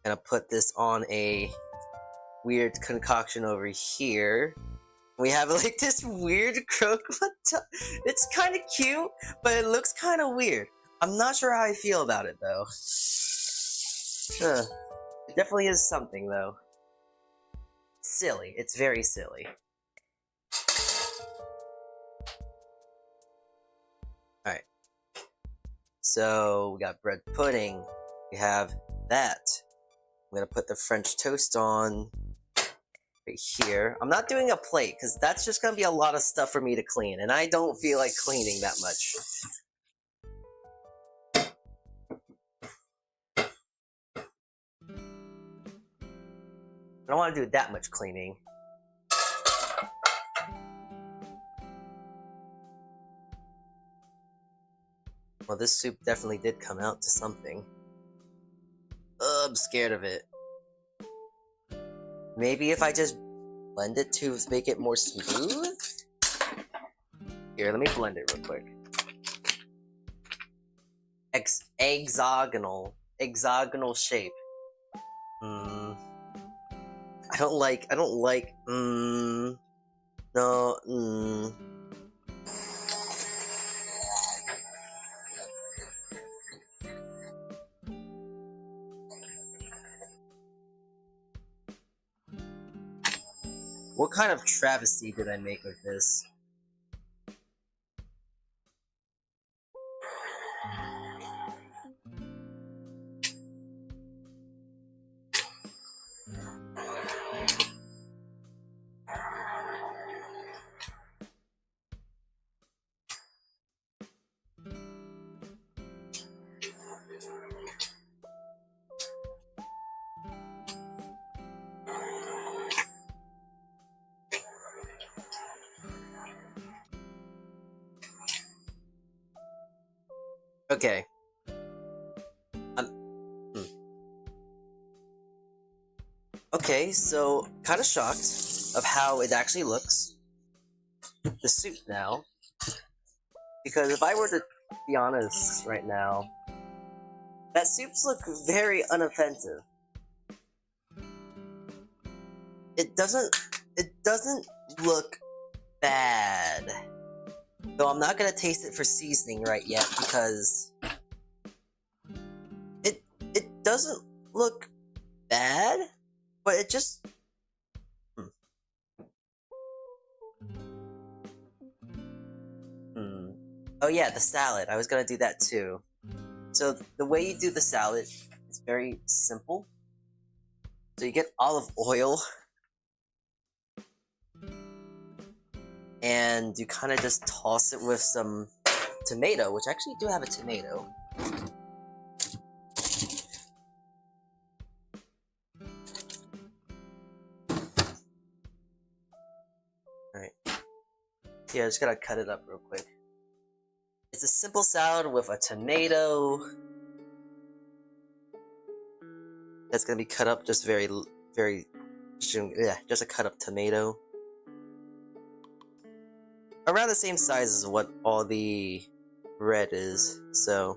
gonna put this on a weird concoction over here. We have like this weird croquette. It's kind of cute, but it looks kind of weird. I'm not sure how I feel about it though. It definitely is something though. Silly. It's very silly. Alright. So we got bread pudding. We have that. I'm gonna put the French toast on right here. I'm not doing a plate because that's just gonna be a lot of stuff for me to clean, and I don't feel like cleaning that much. I don't want to do that much cleaning. Well, this soup definitely did come out to something. I'm scared of it. Maybe if I just blend it to make it more smooth? Here, let me blend it real quick. Hexagonal shape. I don't like, no, What kind of travesty did I make with this? Okay. Okay, so kind of shocked of how it actually looks. The soup now. Because if I were to be honest right now, that soups look very unoffensive. It doesn't look bad. Though I'm not gonna taste it for seasoning right yet because it doesn't look bad, but it just Oh yeah, the salad. I was gonna do that too. So the way you do the salad is very simple. So you get olive oil and you kind of just toss it with some tomato, which I actually do have a tomato. Alright. Yeah, I just gotta cut it up real quick. It's a simple salad with a tomato that's gonna be cut up just just a cut up tomato. Around the same size as what all the bread is, so.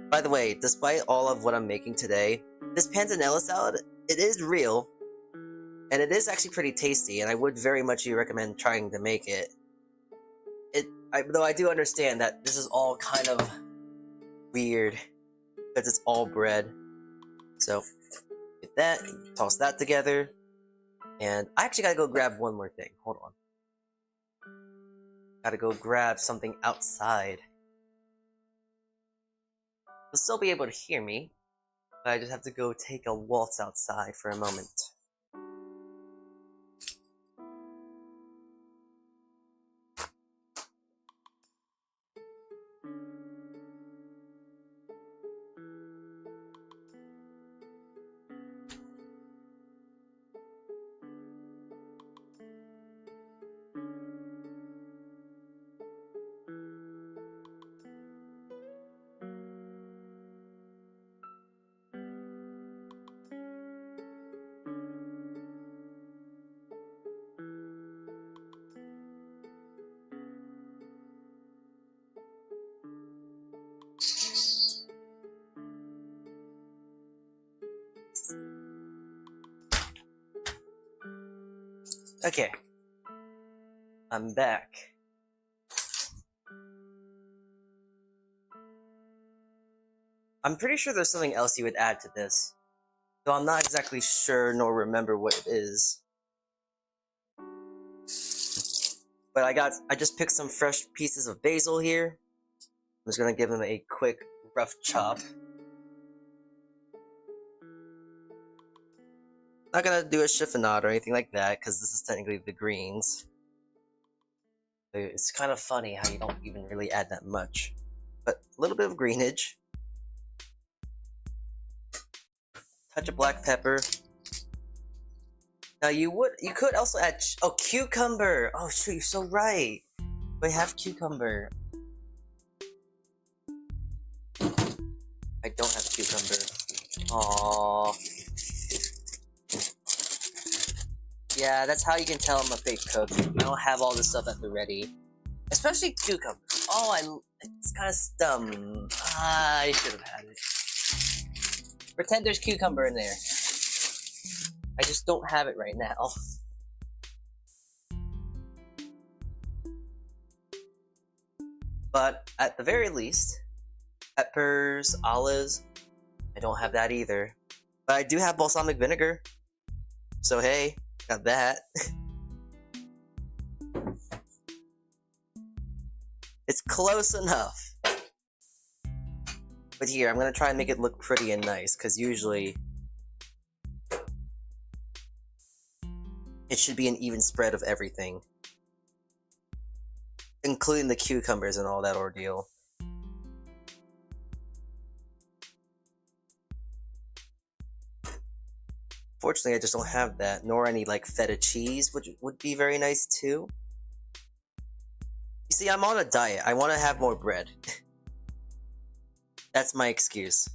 By the way, despite all of what I'm making today, this panzanella salad, it is real, and it is actually pretty tasty, and I would very much recommend trying to make it. Though I do understand that this is all kind of weird, because it's all bread. So, get that, toss that together, and I actually gotta go grab one more thing. Hold on. Gotta go grab something outside. You'll still be able to hear me, but I just have to go take a waltz outside for a moment. Okay. I'm back. I'm pretty sure there's something else you would add to this, though I'm not exactly sure nor remember what it is. But I just picked some fresh pieces of basil here. I'm just gonna give them a quick rough chop. Not gonna do a chiffonade or anything like that, because this is technically the greens. It's kind of funny how you don't even really add that much. But a little bit of greenage. Touch of black pepper. Now you could also add, cucumber! Oh shoot, you're so right! I have cucumber. I don't have cucumber. Aww. Yeah, that's how you can tell I'm a fake cook. I don't have all this stuff at the ready. Especially cucumber. Oh, it's kind of dumb. I should have had it. Pretend there's cucumber in there. I just don't have it right now. But at the very least, peppers, olives, I don't have that either. But I do have balsamic vinegar. So hey, got that. It's close enough. But here, I'm gonna try and make it look pretty and nice, because usually it should be an even spread of everything, including the cucumbers and all that ordeal. Fortunately, I just don't have that, nor any like feta cheese, which would be very nice too. You see, I'm on a diet. I want to have more bread. That's my excuse.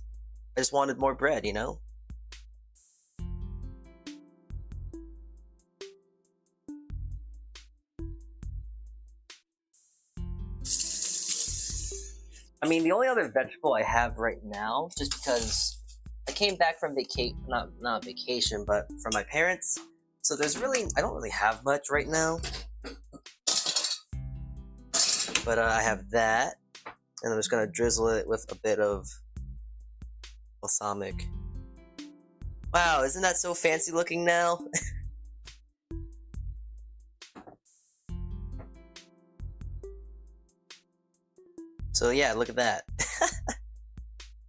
I just wanted more bread, you know? I mean, the only other vegetable I have right now, just because I came back from not vacation, but from my parents. So I don't really have much right now. But I have that, and I'm just gonna drizzle it with a bit of balsamic. Wow, isn't that so fancy looking now? So yeah, look at that.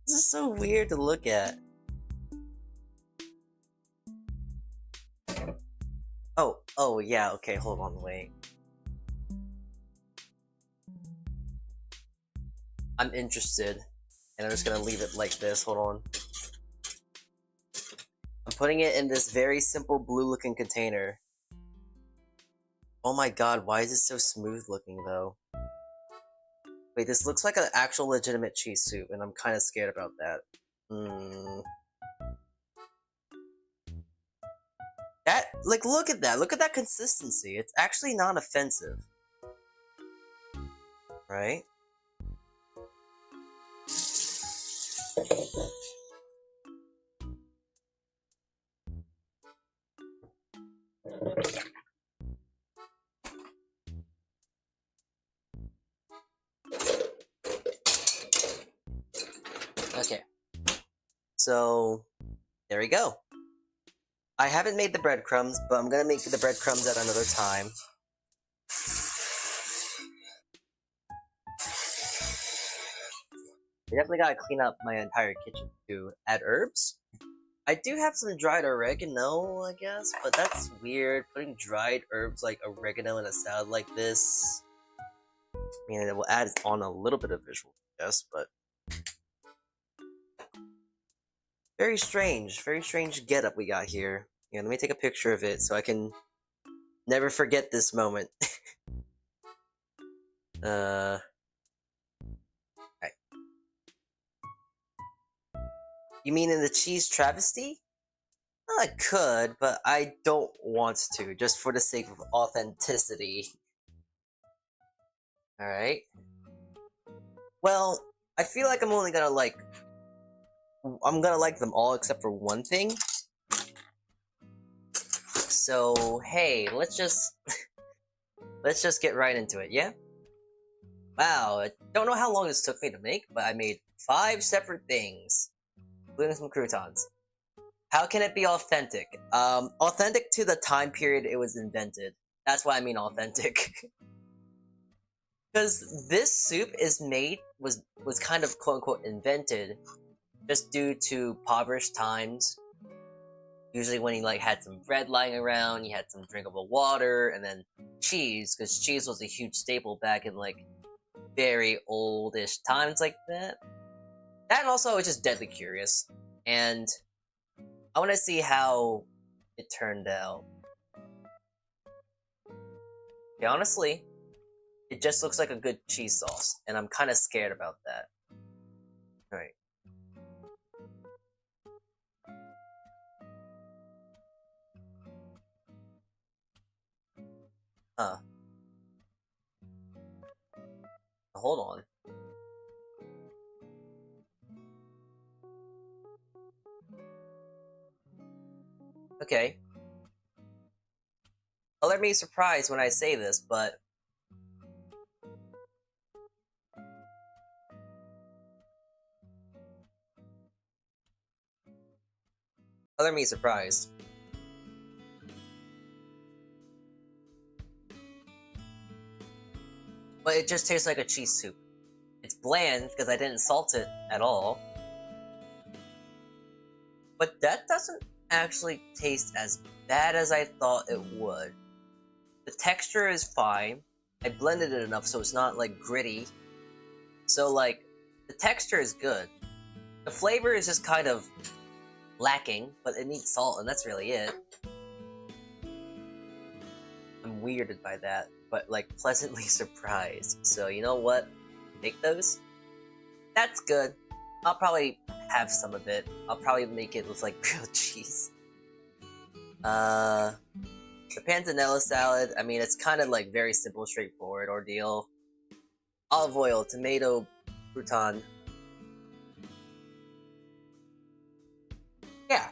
This is so weird to look at. Oh yeah, okay, hold on, wait. I'm interested, and I'm just gonna leave it like this, hold on. I'm putting it in this very simple blue-looking container. Oh my god, why is it so smooth looking, though? Wait, this looks like an actual legitimate cheese soup, and I'm kind of scared about that. Look at that. Look at that consistency. It's actually not offensive. Right? Okay. So, there we go. I haven't made the breadcrumbs, but I'm gonna make the breadcrumbs at another time. I definitely gotta clean up my entire kitchen to add herbs. I do have some dried oregano, I guess, but that's weird. Putting dried herbs like oregano in a salad like this. I mean, it will add on a little bit of visual, I guess, but very strange getup we got here. Yeah, let me take a picture of it so I can never forget this moment. Right. You mean in the cheese travesty? Well, I could, but I don't want to, just for the sake of authenticity. Alright. Well, I feel like I'm gonna like them all except for one thing. So, hey, let's just get right into it, yeah? Wow, I don't know how long this took me to make, but I made 5 separate things, including some croutons. How can it be authentic? Authentic to the time period it was invented. That's why I mean authentic. Because this soup was kind of quote-unquote invented just due to impoverished times. Usually when you like had some bread lying around, you had some drinkable water, and then cheese, because cheese was a huge staple back in like very oldish times like that. That and also I was just deadly curious, and I want to see how it turned out. Okay, honestly, it just looks like a good cheese sauce, and I'm kind of scared about that. Alright. Huh. Hold on. Okay. Color me surprised when I say this, but color me surprised. But it just tastes like a cheese soup. It's bland because I didn't salt it at all. But that doesn't actually taste as bad as I thought it would. The texture is fine. I blended it enough so it's not like gritty. So like, the texture is good. The flavor is just kind of lacking, but it needs salt and that's really it. I'm weirded by that, but like pleasantly surprised. So you know what? Take those. That's good. I'll probably have some of it. I'll probably make it with like grilled cheese. The panzanella salad, I mean, it's kind of like very simple, straightforward ordeal. Olive oil, tomato, crouton. Yeah.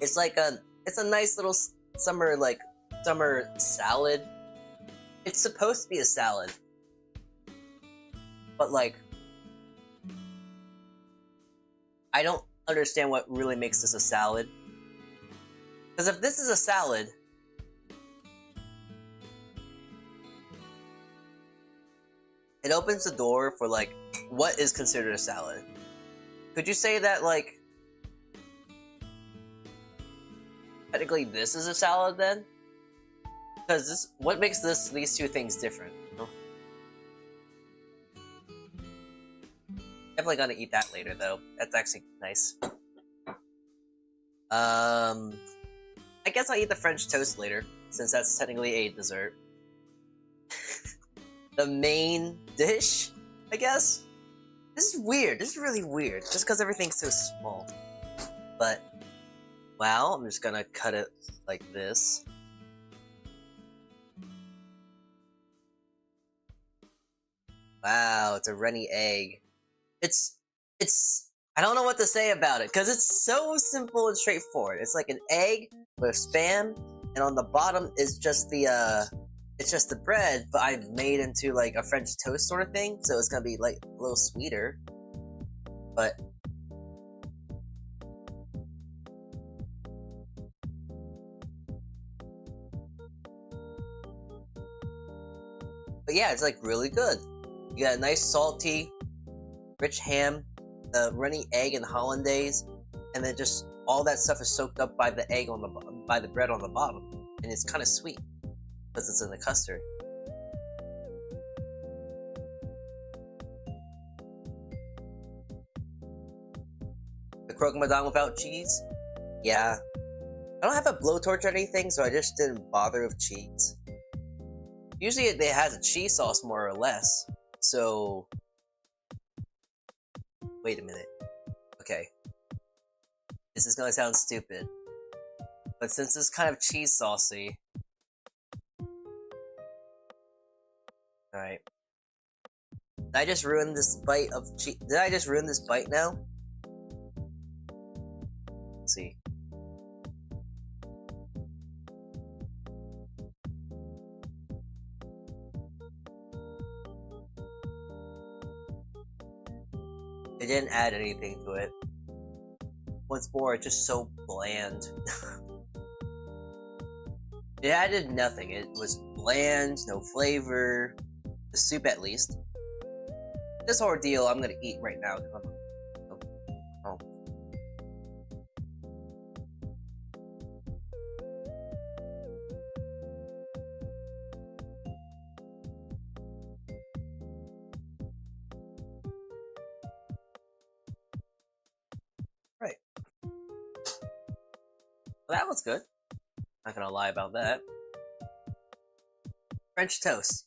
It's a nice little summer salad. It's supposed to be a salad. But like, I don't understand what really makes this a salad. Because if this is a salad, it opens the door for like, what is considered a salad? Could you say that like, technically this is a salad then? Because what makes these two things different? Definitely gonna eat that later though. That's actually nice. I guess I'll eat the French toast later, since that's technically a dessert. The main dish, I guess? This is weird. This is really weird. Just because everything's so small. But, wow, I'm just gonna cut it like this. Wow, it's a runny egg. I don't know what to say about it, because it's so simple and straightforward. It's like an egg with spam, and on the bottom is just it's just the bread, but I've made into like a French toast sort of thing, so it's gonna be like a little sweeter. But yeah, it's like really good. You got a nice salty, rich ham, the runny egg and hollandaise, and then just all that stuff is soaked up by the egg by the bread on the bottom, and it's kind of sweet because it's in the custard. The croque madame without cheese? Yeah. I don't have a blowtorch or anything, so I just didn't bother with cheese. Usually it has a cheese sauce more or less, so... Wait a minute. Okay. This is gonna sound stupid. But since it's kind of cheese saucy... Alright. Did I just ruin this bite of cheese? Did I just ruin this bite now? Let's see. It didn't add anything to it. Once more, it's just so bland. It added nothing. It was bland, no flavor. The soup, at least. This ordeal I'm gonna eat right now. Oh. Right. Well, that was good. Not gonna lie about that. French toast.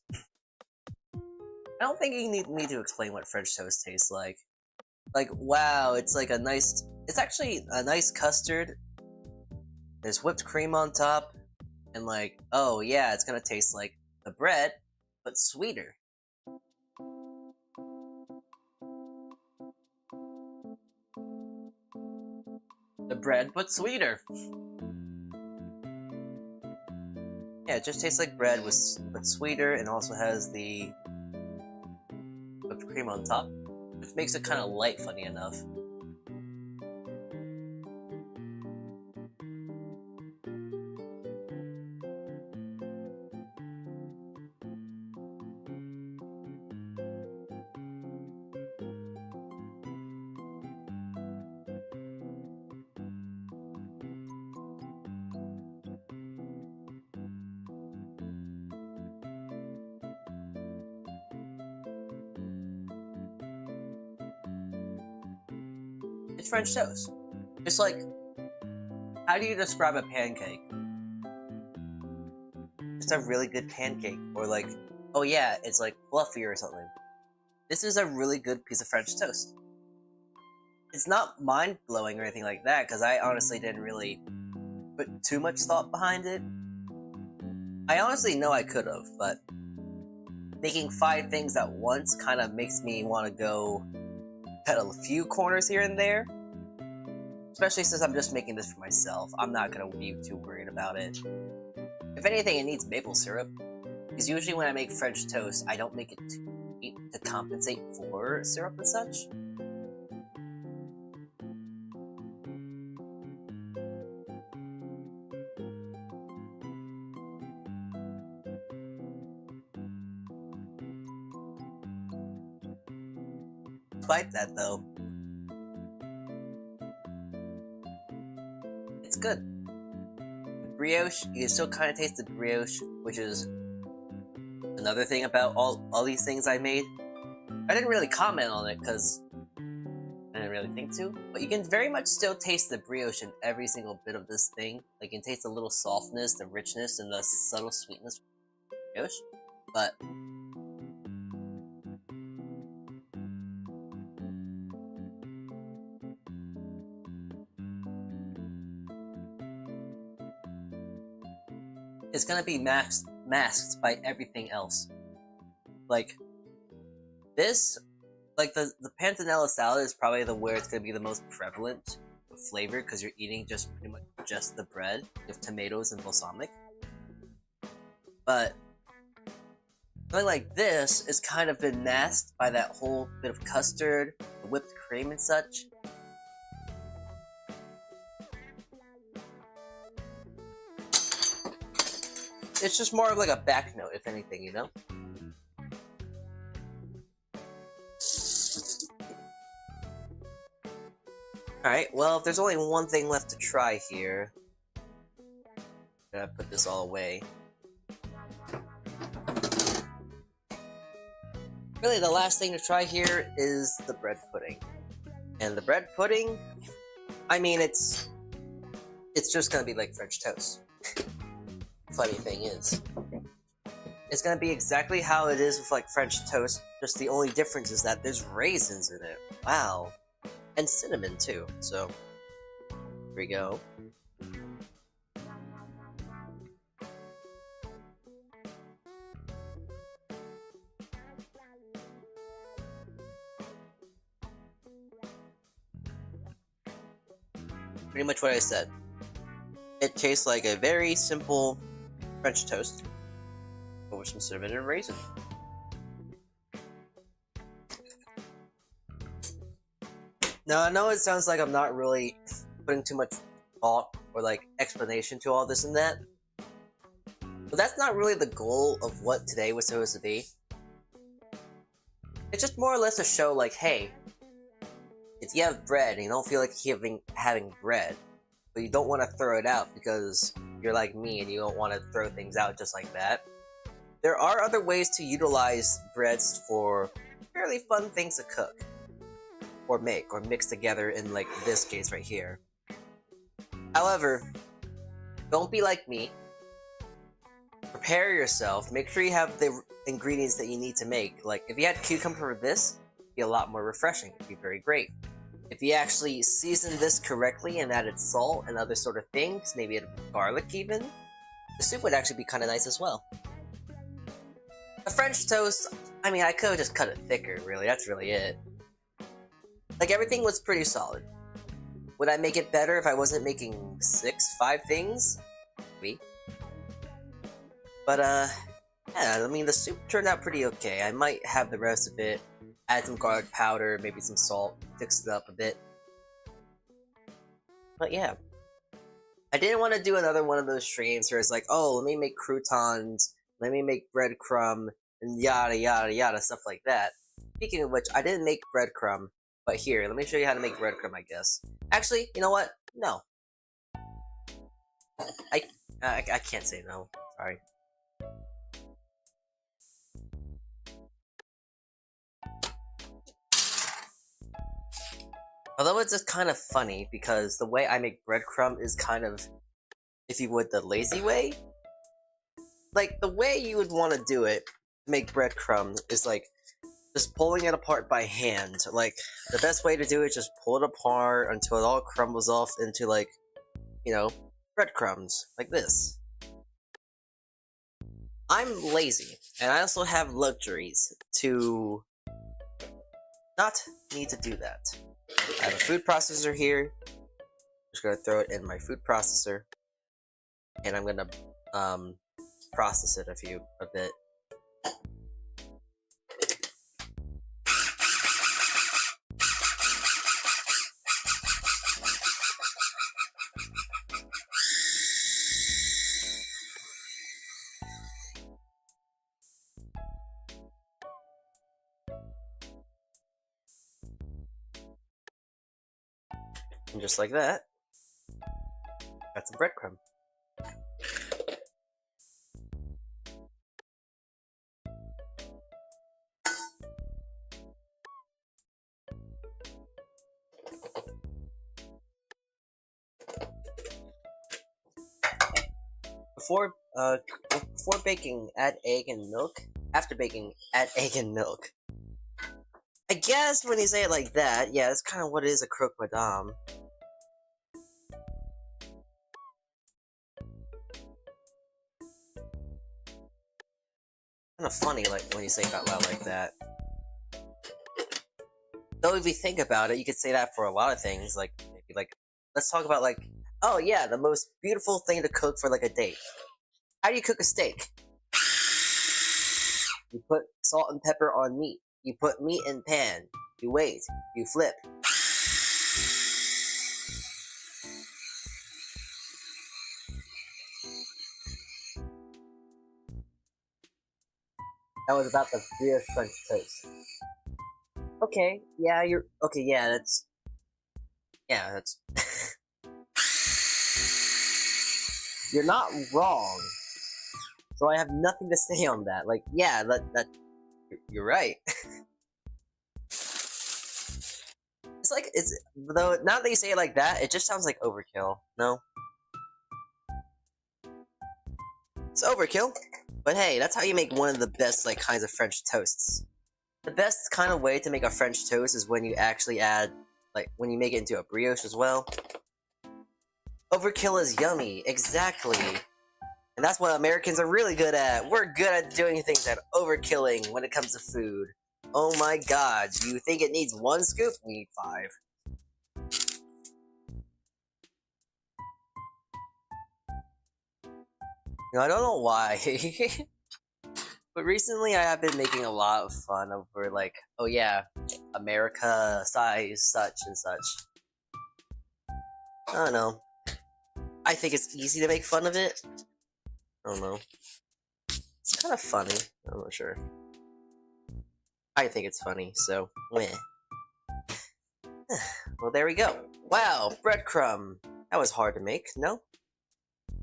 I don't think you need me to explain what French toast tastes like. Like, wow, it's like it's actually a nice custard. There's whipped cream on top. And like, oh yeah, it's gonna taste like the bread, but sweeter. The bread, but sweeter. Yeah, it just tastes like bread, but sweeter, and also has the whipped cream on top, which makes it kind of light, funny enough. It's French toast. It's like, how do you describe a pancake? It's a really good pancake, or like, oh yeah, it's like fluffy or something. this is a really good piece of French toast. It's not mind-blowing or anything like that, because I honestly didn't really put too much thought behind it. I honestly know I could have, but making 5 things at once kind of makes me want to go cut a few corners here and there. Especially since I'm just making this for myself. I'm not going to be too worried about it. If anything, it needs maple syrup. Because usually when I make French toast, I don't make it too sweet to compensate for syrup and such. Despite that, though, it's good. The brioche, you can still kind of taste the brioche, which is another thing about all these things I made. I didn't really comment on it because I didn't really think to, but you can very much still taste the brioche in every single bit of this thing. Like, you can taste the little softness, the richness, and the subtle sweetness of the brioche, but it's gonna be masked by everything else. Like, this, like the pantanella salad is probably where it's gonna be the most prevalent with flavor, because you're eating just pretty much just the bread with tomatoes and balsamic. But something like this is kind of been masked by that whole bit of custard, the whipped cream and such. It's just more of like a back note, if anything, you know? Alright, well, if there's only one thing left to try here, I'm gonna put this all away. Really, the last thing to try here is the bread pudding. And the bread pudding, I mean, it's just gonna be like French toast. Funny thing is, it's gonna be exactly how it is with like French toast, just the only difference is that there's raisins in it. Wow. And cinnamon too, so here we go. Pretty much what I said. It tastes like a very simple French toast, but with some cinnamon and raisin. Now, I know it sounds like I'm not really putting too much thought or like explanation to all this and that, but that's not really the goal of what today was supposed to be. It's just more or less a show like, hey, if you have bread and you don't feel like having bread, but you don't want to throw it out because you're like me and you don't want to throw things out just like that, there are other ways to utilize breads for fairly fun things to cook or make or mix together in like this case right here. However, don't be like me. Prepare yourself. Make sure you have the ingredients that you need to make. Like, if you had cucumber for this, it'd be a lot more refreshing. It'd be very great. If you actually season this correctly and added salt and other sort of things, maybe garlic even, the soup would actually be kind of nice as well. The French toast, I mean, I could have just cut it thicker, really. That's really it. Like, everything was pretty solid. Would I make it better if I wasn't making 5 things? Maybe. But, yeah, I mean, the soup turned out pretty okay. I might have the rest of it, add some garlic powder, maybe some salt, fix it up a bit. But yeah. I didn't want to do another one of those streams where it's like, oh, let me make croutons, let me make breadcrumb, and yada yada yada, stuff like that. Speaking of which, I didn't make breadcrumb, but here, let me show you how to make breadcrumb, I guess. Actually, you know what? No. I can't say no. Sorry. Although it's just kind of funny, because the way I make breadcrumb is kind of, if you would, the lazy way. Like, the way you would want to do it to make breadcrumb is like, just pulling it apart by hand. Like, the best way to do it is just pull it apart until it all crumbles off into, like, you know, breadcrumbs, like this. I'm lazy, and I also have luxuries to not need to do that. I have a food processor here. Just gonna throw it in my food processor, and I'm gonna process it a bit. And just like that, that's a breadcrumb. Before baking, add egg and milk. After baking, add egg and milk. I guess when you say it like that, yeah, that's kind of what it is a croque madame. Kind of funny, like when you say it out loud like that. Though if you think about it, you could say that for a lot of things. Like maybe like, let's talk about like, oh yeah, the most beautiful thing to cook for like a date. How do you cook a steak? You put salt and pepper on meat. You put meat in pan. You wait. You flip. That was about the brioche French toast. Okay, yeah, that's you're not wrong. So I have nothing to say on that. Like, yeah, that you're right. It's like, though, now that you say it like that, it just sounds like overkill, no? It's overkill, but hey, that's how you make one of the best, like, kinds of French toasts. The best kind of way to make a French toast is when you actually add, like, when you make it into a brioche as well. Overkill is yummy, exactly. And that's what Americans are really good at. We're good at doing things that overkilling when it comes to food. Oh my god, you think it needs 1 scoop? We need 5. I don't know why. But recently I have been making a lot of fun over like, oh yeah, America size such and such. I don't know. I think it's easy to make fun of it. I don't know. It's kind of funny. I'm not sure. I think it's funny, so meh. Well, there we go. Wow, breadcrumb. That was hard to make, no?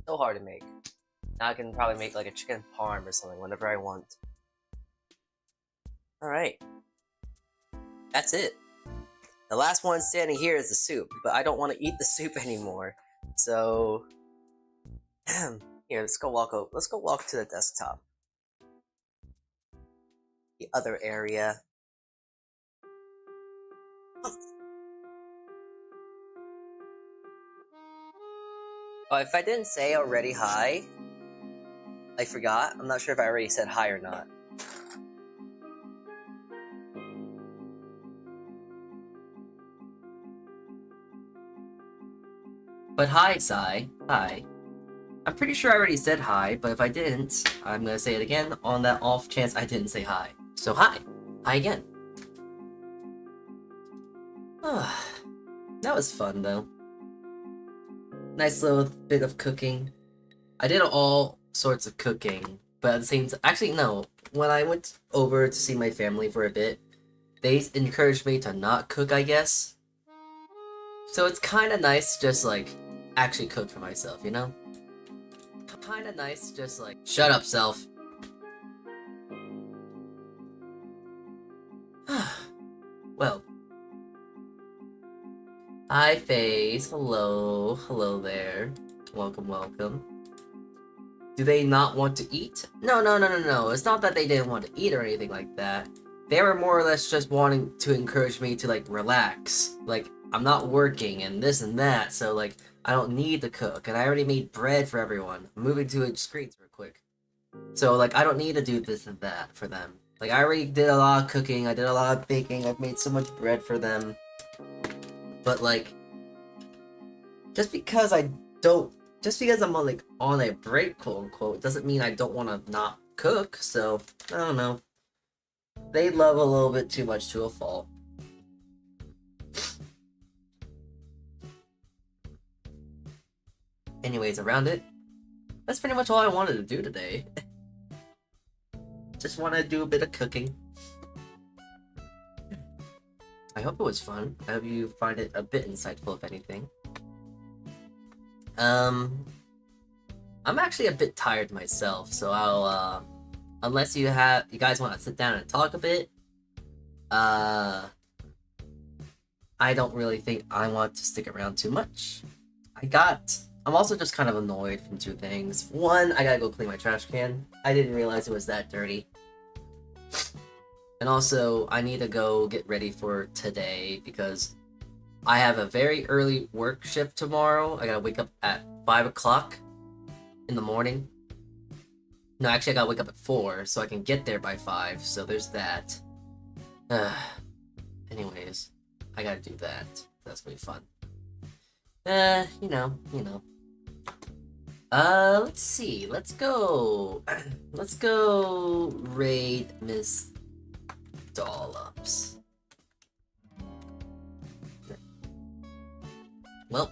So hard to make. Now I can probably make like a chicken parm or something whenever I want. Alright. That's it. The last one standing here is the soup, but I don't want to eat the soup anymore. So here, let's go walk to the desktop. The other area. Oh, if I didn't say already hi, I forgot. I'm not sure if I already said hi or not. But hi, Sai. Hi. I'm pretty sure I already said hi, but if I didn't, I'm gonna say it again on that off chance I didn't say hi. So hi. Hi again. That was fun, though. Nice little bit of cooking. I did all sorts of cooking, but at the same time, actually no. When I went over to see my family for a bit, they encouraged me to not cook, I guess. So it's kind of nice to just like actually cook for myself, you know? Kind of nice to just like shut up, self. Well. Hi, Face. Hello. Hello there. Welcome, welcome. Do they not want to eat? No. It's not that they didn't want to eat or anything like that. they were more or less just wanting to encourage me to, like, relax. Like, I'm not working and this and that, so, like, I don't need to cook. And I already made bread for everyone. I'm moving to screens real quick. So, like, I don't need to do this and that for them. Like, I already did a lot of cooking, I did a lot of baking, I've made so much bread for them. But, like, just because I'm on, like, on a break, quote unquote, doesn't mean I don't want to not cook, so, I don't know. They love a little bit too much to a fault. Anyways, around it, that's pretty much all I wanted to do today. Just want to do a bit of cooking. I hope it was fun. I hope you find it a bit insightful, if anything. I'm actually a bit tired myself, so I'll, unless you guys want to sit down and talk a bit, I don't really think I want to stick around too much. I'm also just kind of annoyed from two things. One, I gotta go clean my trash can. I didn't realize it was that dirty. And also, I need to go get ready for today because I have a very early work shift tomorrow. I gotta wake up at 5 o'clock in the morning. No, actually, I gotta wake up at 4 so I can get there by 5, so there's that. Anyways, I gotta do that. That's gonna be fun. You know. Let's see. Let's go raid Miss Dollops. Well,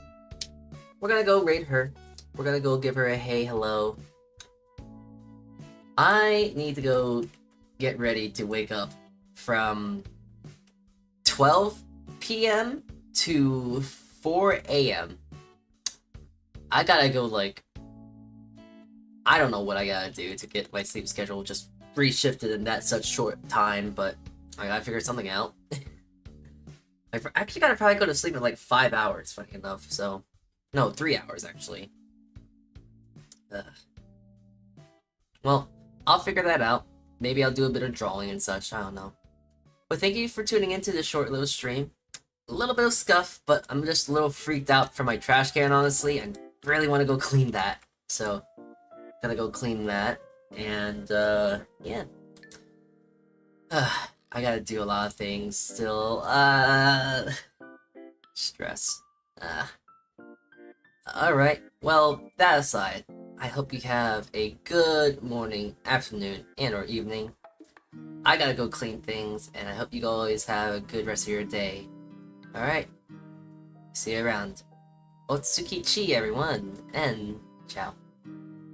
we're gonna go raid her. We're gonna go give her a hey, hello. I need to go get ready to wake up from 12 p.m. to 4 a.m. I gotta go, like, I don't know what I gotta do to get my sleep schedule just reshifted in that such short time, but I gotta figure something out. I actually gotta probably go to sleep in like 5 hours, funny enough, so... No, 3 hours, actually. Well, I'll figure that out. Maybe I'll do a bit of drawing and such, I don't know. But thank you for tuning into this short little stream. A little bit of scuff, but I'm just a little freaked out for my trash can, honestly. I really want to go clean that, so... Gotta go clean that, and, yeah. I gotta do a lot of things still, stress. Alright, well, that aside, I hope you have a good morning, afternoon, and or evening. I gotta go clean things, and I hope you always have a good rest of your day. Alright, see you around. Otsuki Chi, everyone, and ciao.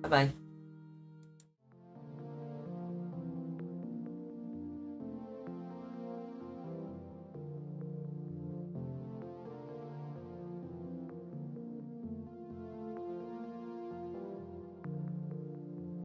Bye-bye.